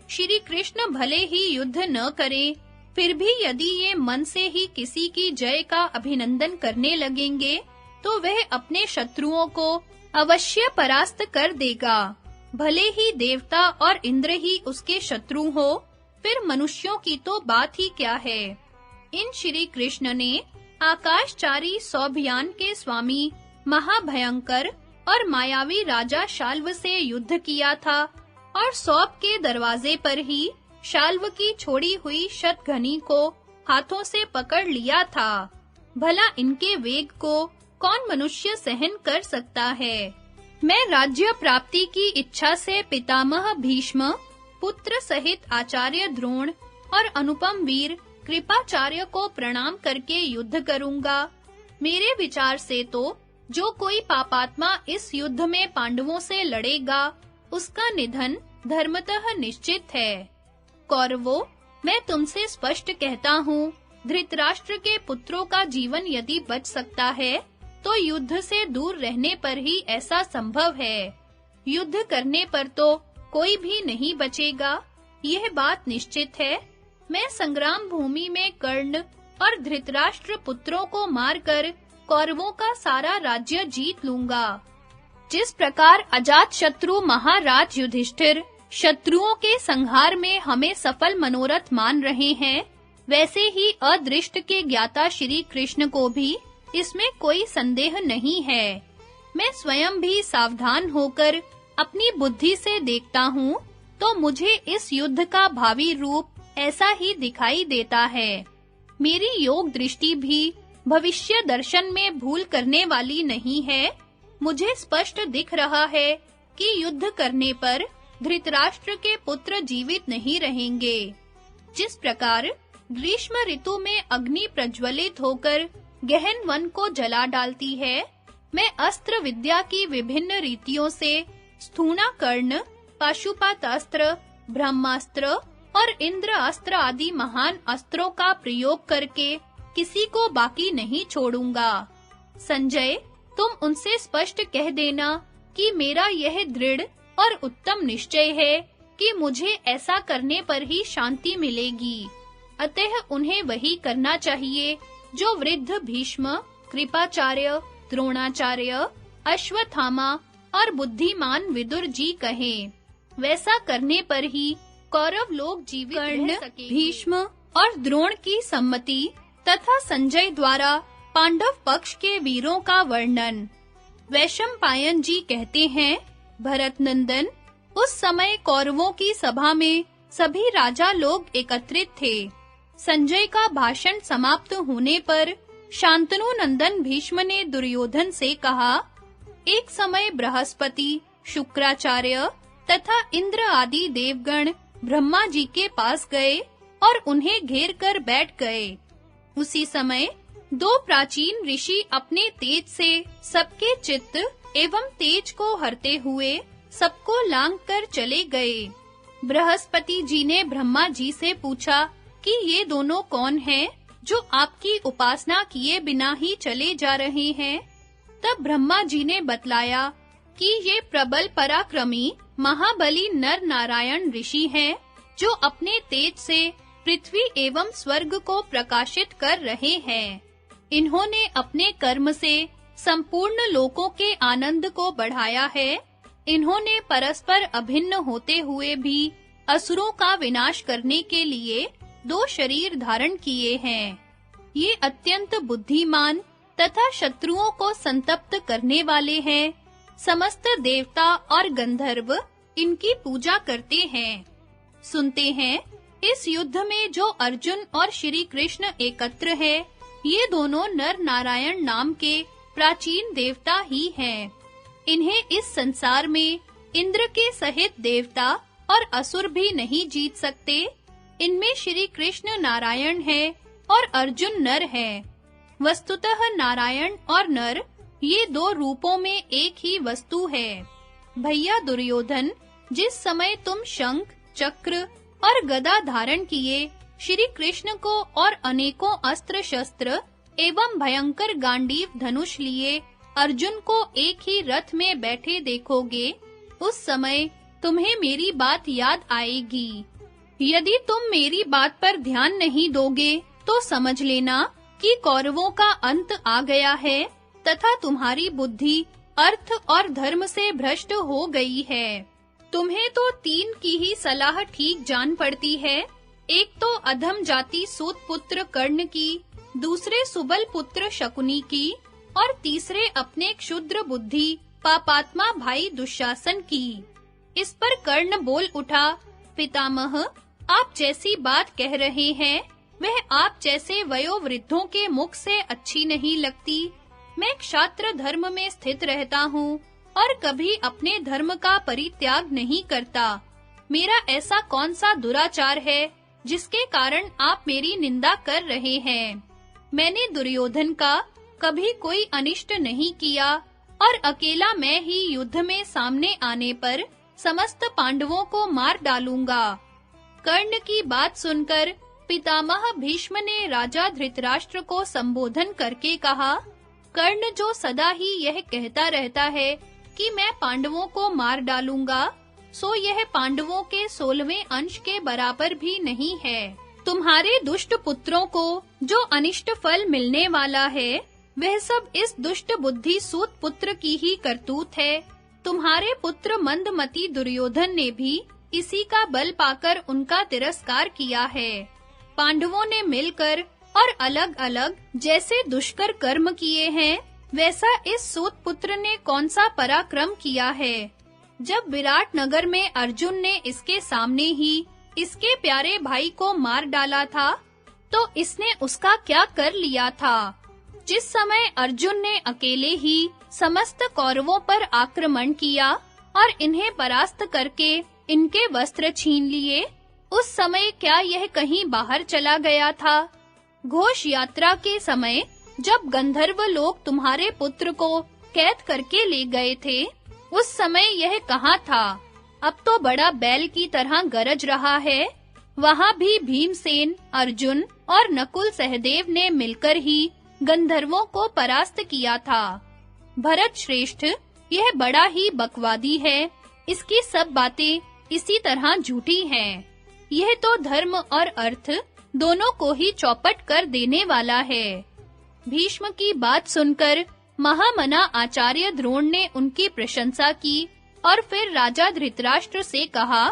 श्री कृष्ण भले ही युद्ध न करें, फिर भी यदि ये मन से ही किसी की जय का अभिनंदन करने लगेंगे, तो वह अपने शत्रुओं को अवश्य परास्त कर देगा। भले ही देवता और इंद्र ही उसके शत्रु हो, फिर मनुष्यों की तो बात ही क्या है। इन श्री कृष्ण ने आकाशचारी सौभयान के स्वामी महाभयंकर और मायावी राजा शाल्व से युद्ध किया था और सौप के दरवाजे पर ही शाल्व की छोड़ी हुई शतघनी को हाथों से पकड़ लिया था। भला इनके वेग को कौन मनुष्य सहन कर सकता है। मैं राज्य प्राप्ति की इच्छा से पितामह भीष्म, पुत्र सहित आचार्य द्रोण और अनुपम वीर कृपाचार्य को प्रणाम करके युद्ध करूंगा। मेरे विचार से तो जो कोई पापात्मा इस युद्ध में पांडवों से लड़ेगा, उसका निधन धर्मतः निश्चित है। कौरवों, मैं तुमसे स्पष्ट कहता हूँ, धृतराष्ट्र के पुत्रों का जीवन यदि बच सकता है, तो युद्ध से दूर रहने पर ही ऐसा संभव है। युद्ध करने पर तो कोई भी नहीं बचेगा, यह बात निश्चित है। मैं संग्राम भूमि में कर्ण और धृतराष्ट्र पुत्रों को मारकर कौरवों का सारा राज्य जीत लूंगा। जिस प्रकार अजात शत्रु महाराज युधिष्ठिर शत्रुओं के संहार में हमें सफल मनोरथ मान रहे हैं, वैसे ही अदृष्ट के ज्ञाता श्री कृष्ण को भी इसमें कोई संदेह नहीं है। मैं स्वयं भी सावधान होकर अपनी बुद्धि से देखता हूँ, तो मुझे इस युद्ध का भावी रूप ऐसा ही दिखाई देता है। मेरी योग दृष्टि भी भविष्य दर्शन में भूल करने वाली नहीं है। मुझे स्पष्ट दिख रहा है कि युद्ध करने पर धृतराष्ट्र के पुत्र जीवित नहीं रहेंगे। जिस प्रकार ग्रीष्म ऋतु में अग्नि प्रज्वलित होकर गहन वन को जला डालती है, मैं अस्त्र विद्या की विभिन्न रीतियों से स्थूणाकर्ण, पाशुपतास्त्र, ब्रह्मास्त्र और इंद्र अस्त्र आदि महान अस्त्रों का प्रयोग करके किसी को बाकी नहीं छोड़ूंगा। संजय, तुम उनसे स्पष्ट कह देना कि मेरा यह दृढ़ और उत्तम निश्चय है कि मुझे ऐसा करने पर ही शांति मिलेगी। अतः उन्हें वही करना चाहिए जो वृद्ध भीष्म, कृपाचार्य, द्रोणाचार्य, अश्वत्थामा और बुद्धिमान विदुर जी कहें। वैसा करने पर ही कौरव लोग जीवित रह सकेंगे। भीष्म और द्रोण की सम्मति तथा संजय द्वारा पांडव पक्ष के वीरों का वर्णन। वैशंपायन जी कहते हैं, भरत नंदन, उस समय कौरवों की सभा में सभी राजा लोग एकत्रित थे। संजय का भाषण समाप्त होने पर शांतनु नंदन भीष्म ने दुर्योधन से कहा, एक समय बृहस्पति, शुक्राचार्य तथा इंद्र आदि देवगण ब्रह्मा जी के पास गए और उन्हें घेर कर बैठ गए। उसी समय दो प्राचीन ऋषि अपने तेज से सबके चित्त एवं तेज को हरते हुए सबको लांघ कर चले गए। बृहस्पति जी ने ब्रह्मा जी से पूछा कि ये दोनों कौन हैं जो आपकी उपासना किए बिना ही चले जा रहे हैं? तब ब्रह्मा जी ने बतलाया कि ये प्रबल पराक्रमी महाबली नर नारायण ऋषि हैं जो अपने तेज से पृथ्वी एवं स्वर्ग को प्रकाशित कर रहे हैं। इन्होंने अपने कर्म से संपूर्ण लोकों के आनंद को बढ़ाया है। इन्होंने परस्पर अभिन्न होते हुए भी असुरों का विनाश करने के लिए 2 शरीर धारण किए हैं। ये अत्यंत बुद्धिमान तथा शत्रुओं को संतप्त करने वाले हैं। समस्त देवता और गंधर्व इनकी पूजा करते हैं। सुनते हैं, इस युद्ध में जो अर्जुन और श्री कृष्ण एकत्र हैं, ये दोनों नर नारायण नाम के प्राचीन देवता ही हैं। इन्हें इस संसार में इंद्र के सहित देवता और असुर भी नहीं जीत सकते। इनमें श्री कृष्ण नारायण है और अर्जुन नर है। वस्तुतः नारायण और नर ये 2 रूपों में एक ही वस्तु है। भैया दुर्योधन, जिस समय तुम शंख, चक्र और गदा धारण किए श्री कृष्ण को और अनेकों अस्त्र शस्त्र एवं भयंकर गांडीव धनुष लिए अर्जुन को एक ही रथ में बैठे देखोगे, उस समय तुम्हें मेरी बात याद आएगी। यदि तुम मेरी बात पर ध्यान नहीं दोगे तो समझ लेना कि कौरवों का अंत आ गया है तथा तुम्हारी बुद्धि अर्थ और धर्म से भ्रष्ट हो गई है। तुम्हें तो 3 की ही सलाह ठीक जान पड़ती है। एक तो अधम जाति सूत पुत्र कर्ण की, दूसरे सुबल पुत्र शकुनी की और तीसरे अपने क्षुद्र बुद्धि पापात्मा भाई दुशासन की। इस पर कर्ण बोल उठा, पितामह, आप जैसी बात कह रहे हैं वह आप जैसे वयोवृद्धों के मुख से अच्छी नहीं लगती। मैं क्षात्र धर्म में स्थित रहता हूँ और कभी अपने धर्म का परित्याग नहीं करता। मेरा ऐसा कौन सा दुराचार है जिसके कारण आप मेरी निंदा कर रहे हैं? मैंने दुर्योधन का कभी कोई अनिष्ट नहीं किया और अकेला मैं ही युद्ध में सामने आने पर समस्त पांडवों को मार डालूंगा। कर्ण की बात सुनकर पितामह भीष्म ने राजा धृतराष्ट्र को संबोधन करके कहा, कर्ण जो सदा ही यह कहता रहता है कि मैं पांडवों को मार डालूंगा, सो यह पांडवों के 16वें अंश के बराबर भी नहीं है। तुम्हारे दुष्ट पुत्रों को जो अनिष्ट फल मिलने वाला है, वह सब इस दुष्ट बुद्धि सूत पुत्र की ही करतूत है। तुम्हारे पुत्र मंदमती दुर्योधन ने भी इसी का बल पाकर उनका तिरस्कार किया है। पांडवों ने मिलकर और अलग-अलग जैसे दुष्कर कर्म किए हैं, वैसा इस सूत पुत्र ने कौन सा पराक्रम किया है। जब विराट नगर में अर्जुन ने इसके सामने ही इसके प्यारे भाई को मार डाला था, तो इसने उसका क्या कर लिया था। जिस समय अर्जुन ने अकेले ही समस्त कौरवों पर आक्रमण किया और इन्हें परास्त करके इनके वस्त्र छीन लिए, उस समय क्या यह कहीं बाहर चला गया था? घोष यात्रा के समय जब गंधर्व लोग तुम्हारे पुत्र को कैद करके ले गए थे, उस समय यह कहाँ था? अब तो बड़ा बैल की तरह गरज रहा है। वहां भी भीमसेन, अर्जुन और नकुल सहदेव ने मिलकर ही गंधर्वों को परास्त किया था। भरत श्रेष्ठ, यह बड़ा ही बकवादी है। इसकी सब बातें इसी तरह झूठी हैं। यह तो धर्म और अर्थ दोनों को ही चौपट कर देने वाला है। भीष्म की बात सुनकर महामना आचार्य द्रोण ने उनकी प्रशंसा की और फिर राजा धृतराष्ट्र से कहा,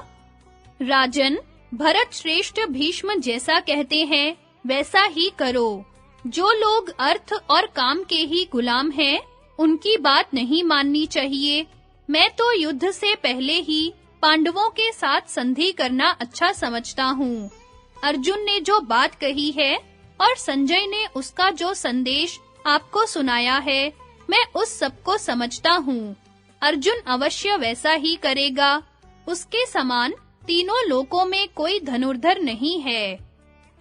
राजन, भरत श्रेष्ठ भीष्म जैसा कहते हैं वैसा ही करो। जो लोग अर्थ और काम के ही गुलाम हैं, उनकी बात नहीं माननी चाहिए। मैं तो युद्ध से पहले ही पांडवों के साथ संधि करना अच्छा समझता हूँ। अर्जुन ने जो बात कही है और संजय ने उसका जो संदेश आपको सुनाया है, मैं उस सब को समझता हूँ। अर्जुन अवश्य वैसा ही करेगा। उसके समान तीनों लोकों में कोई धनुर्धर नहीं है।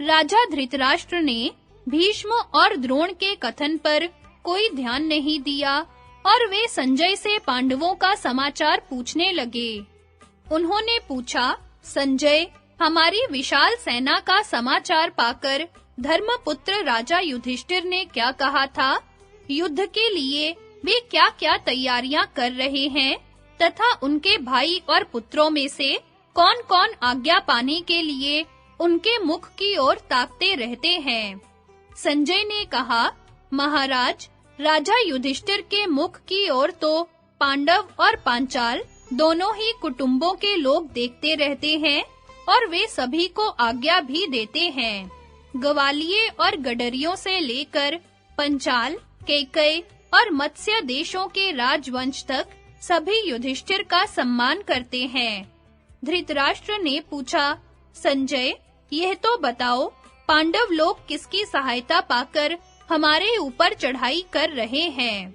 राजा धृतराष्ट्र ने भीष्म और द्रोण के कथन पर कोई ध्यान नहीं दिया और वे संजय से पांडवों का समाचार पूछने लगे। उन्होंने पूछा, संजय, हमारी विशाल सेना का समाचार पाकर धर्मपुत्र राजा युधिष्ठिर ने क्या कहा था? युद्ध के लिए वे क्या-क्या तैयारियां कर रहे हैं तथा उनके भाई और पुत्रों में से कौन-कौन आज्ञा पाने के लिए उनके मुख की ओर ताकते रहते हैं? संजय ने कहा, महाराज, राजा युधिष्ठिर के मुख की ओर तो पांडव और पांचाल दोनों ही कुटुंबों के लोग देखते रहते हैं और वे सभी को आज्ञा भी देते हैं। ग्वालिये और गडरियों से लेकर पंचाल, केकय और मत्स्य देशों के राजवंश तक सभी युधिष्ठिर का सम्मान करते हैं। धृतराष्ट्र ने पूछा, संजय, यह तो बताओ, पांडव लोग किसकी सहायता पाकर हमारे ऊपर चढ़ाई कर रहे हैं?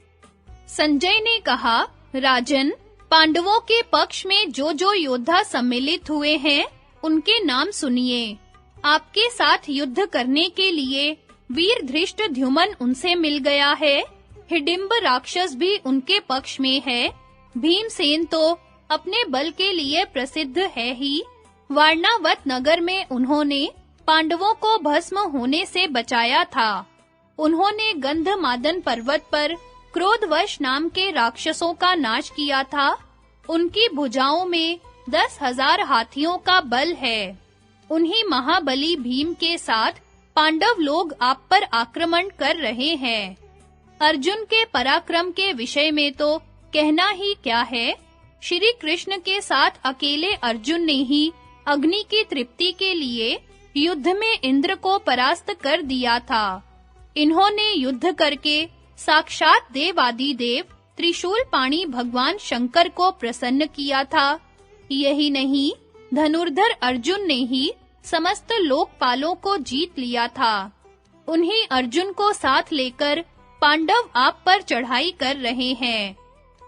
संजय ने कहा, राजन, पांडवों के पक्ष में जो योद्धा सम्मिलित हुए हैं, उनके नाम सुनिए। आपके साथ युद्ध करने के लिए वीर धृष्टद्युम्न उनसे मिल गया है। हिडिंब राक्षस भी उनके पक्ष में है। भीमसेन तो अपने बल के लिए प्रसिद्ध है ही। वारणावत नगर में उन्होंने पांडवों को भस्म होने से बचाया था। उन्होंने गंधमादन पर्वत पर क्रोधवश नाम के राक्षसों का नाश किया था। उनकी भुजाओं में 10,000 हाथियों का बल है। उन्हीं महाबली भीम के साथ पांडव लोग आप पर आक्रमण कर रहे हैं। अर्जुन के पराक्रम के विषय में तो कहना ही क्या है। श्री कृष्ण के साथ अकेले अर्जुन ने ही अग्नि की तृप्ति के लिए युद्ध में इंद्र को परास्त कर दिया था। इन्होंने युद्ध करके साक्षात देवादिदेव त्रिशूल पाणी भगवान शंकर को प्रसन्न किया था। यही नहीं, धनुर्धर अर्जुन ने ही समस्त लोकपालों को जीत लिया था। उन्हीं अर्जुन को साथ लेकर पांडव आप पर चढ़ाई कर रहे हैं।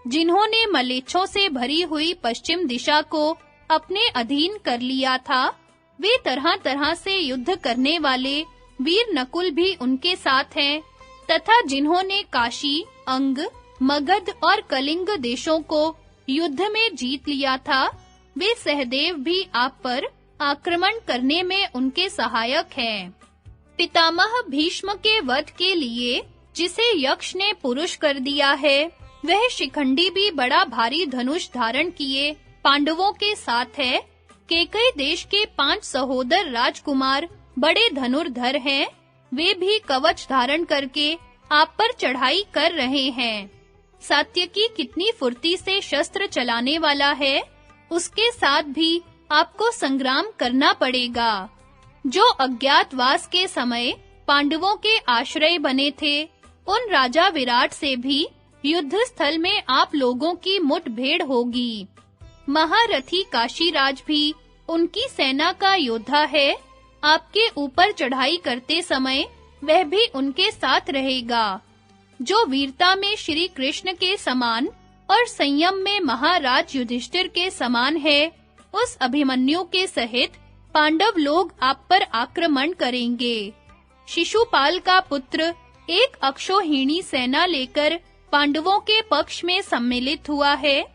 जिन्होंने मलेच्छों से भरी हुई पश्चिम दिशा को अपने अधीन कर लिया था, वे तरह-तरह से युद्ध करने वाले वीर नकुल भी उनके साथ हैं, तथा जिन्होंने काशी, अंग, मगध और कलिंग देशों को युद्ध में जीत लिया था, वे सहदेव भी आप पर आक्रमण करने में उनके सहायक हैं। पितामह भीष्म के वध के लिए जिसे यक्ष ने पुरुष कर दिया है, वह शिखंडी भी बड़ा भारी धनुष धारण किए पांडवों के साथ है। केकई देश के 5 सहोदर राजकुमार बड़े धनुर्धर हैं। वे भी कवच धारण करके आप पर चढ़ाई कर रहे हैं। सात्यकी कितनी फुर्ती से शस्त्र चलाने वाला है, उसके साथ भी आपको संग्राम करना पड़ेगा। जो अज्ञातवास के समय पांडवों के आश्रय बने थे, उन राजा विराट से भी युद्ध स्थल में आप लोगों की मुठभेड़ होगी। महारथी काशीराज भी उनकी सेना का योद्धा है। आपके ऊपर चढ़ाई करते समय वह भी उनके साथ रहेगा। जो वीरता में श्री कृष्ण के समान और संयम में महाराज युधिष्ठिर के समान है, उस अभिमन्यु के सहित पांडव लोग आप पर आक्रमण करेंगे। शिशुपाल का पुत्र एक अक्षौहिणी सेना लेकर पांडवों के पक्ष में सम्मिलित हुआ है।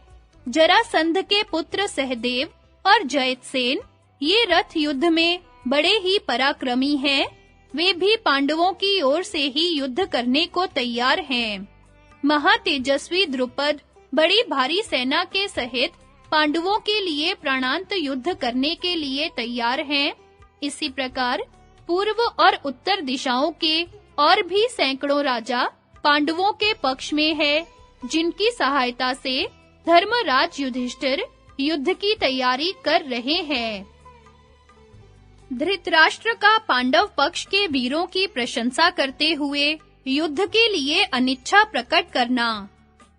जरासंध के पुत्र सहदेव और जयसेन ये रथ युद्ध में बड़े ही पराक्रमी हैं। वे भी पांडवों की ओर से ही युद्ध करने को तैयार हैं। महातेजस्वी द्रुपद बड़ी भारी सेना के सहित पांडवों के लिए प्राणांत युद्ध करने के लिए तैयार हैं। इसी प्रकार पूर्व और उत्तर दिशाओं के और भी सैकड़ों राजा पांडवों के पक्ष में है, जिनकी सहायता से धर्मराज युधिष्ठिर युद्ध की तैयारी कर रहे हैं। धृतराष्ट्र का पांडव पक्ष के वीरों की प्रशंसा करते हुए युद्ध के लिए अनिच्छा प्रकट करना।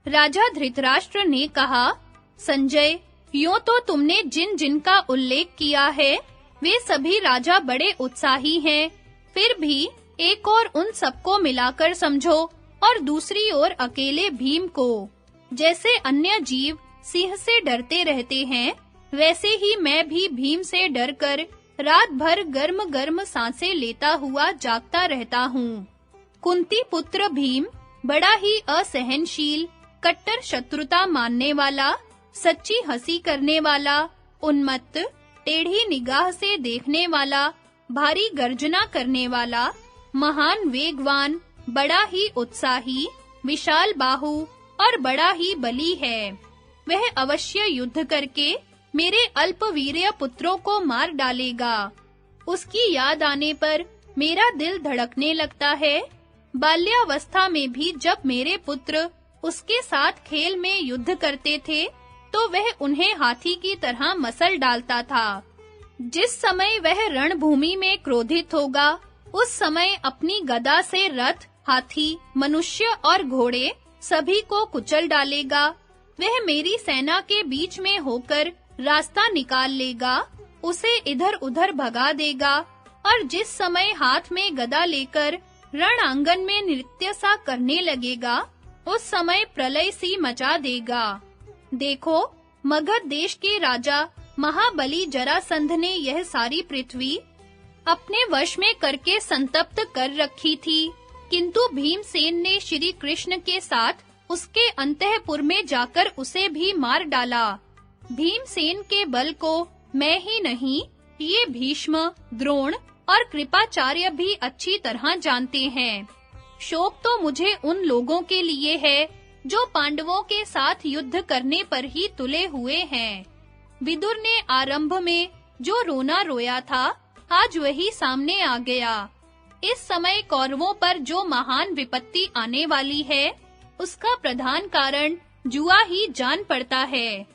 राजा धृतराष्ट्र ने कहा, संजय, यूं तो तुमने जिन-जिन का उल्लेख किया है, वे सभी राजा बड़े उत्साही हैं। फिर भी एक और उन सबको मिलाकर समझो और दूसरी ओर अकेले भीम को। जैसे अन्य जीव सिंह से डरते रहते हैं, वैसे ही मैं भी भीम से डरकर रात भर गर्म-गर्म सांसें लेता हुआ जागता रहता हूँ। कुंती पुत्र भीम बड़ा ही असहनशील, कट्टर शत्रुता मानने वाला, सच्ची हंसी करने वाला, उन्मत्त, टेढ़ी निगाह से देखने वाला, भारी गर्जना करने वाला, महान वेगवान, बड़ा ही उत्साही, विशाल बाहु और बड़ा ही बली है। वह अवश्य युद्ध करके मेरे अल्पवीर्य पुत्रों को मार डालेगा। उसकी याद आने पर मेरा दिल धड़कने लगता है। बाल्यावस्था में भी जब मेरे पुत्र उसके साथ खेल में युद्ध करते थे, तो वह उन्हें हाथी की तरह मसल डालता था। जिस समय वह रणभूमि में क्रोधित होगा, उस समय अपनी गदा से रथ, हाथी, मनुष्य और घोड़े सभी को कुचल डालेगा। वह मेरी सेना के बीच में होकर रास्ता निकाल लेगा, उसे इधर-उधर भगा देगा और जिस समय हाथ में गदा लेकर रण आंगन में नृत्य सा करने लगेगा, उस समय प्रलय सी मचा देगा। देखो, मगध देश के राजा महाबली जरासंध ने यह सारी पृथ्वी अपने वश में करके संतप्त कर रखी थी, किंतु भीमसेन ने श्री कृष्ण के साथ उसके अंतःपुर में जाकर उसे भी मार डाला। भीमसेन के बल को मैं ही नहीं, ये भीष्म, द्रोण और कृपाचार्य भी अच्छी तरह जानते हैं। शोक तो मुझे उन लोगों के लिए है जो पांडवों के साथ युद्ध करने पर ही तुले हुए हैं। विदुर ने आरंभ में जो रोना रोया था, आज वही सामने आ गया। इस समय कौरवों पर जो महान विपत्ति आने वाली है, उसका प्रधान कारण जुआ ही जान पड़ता है।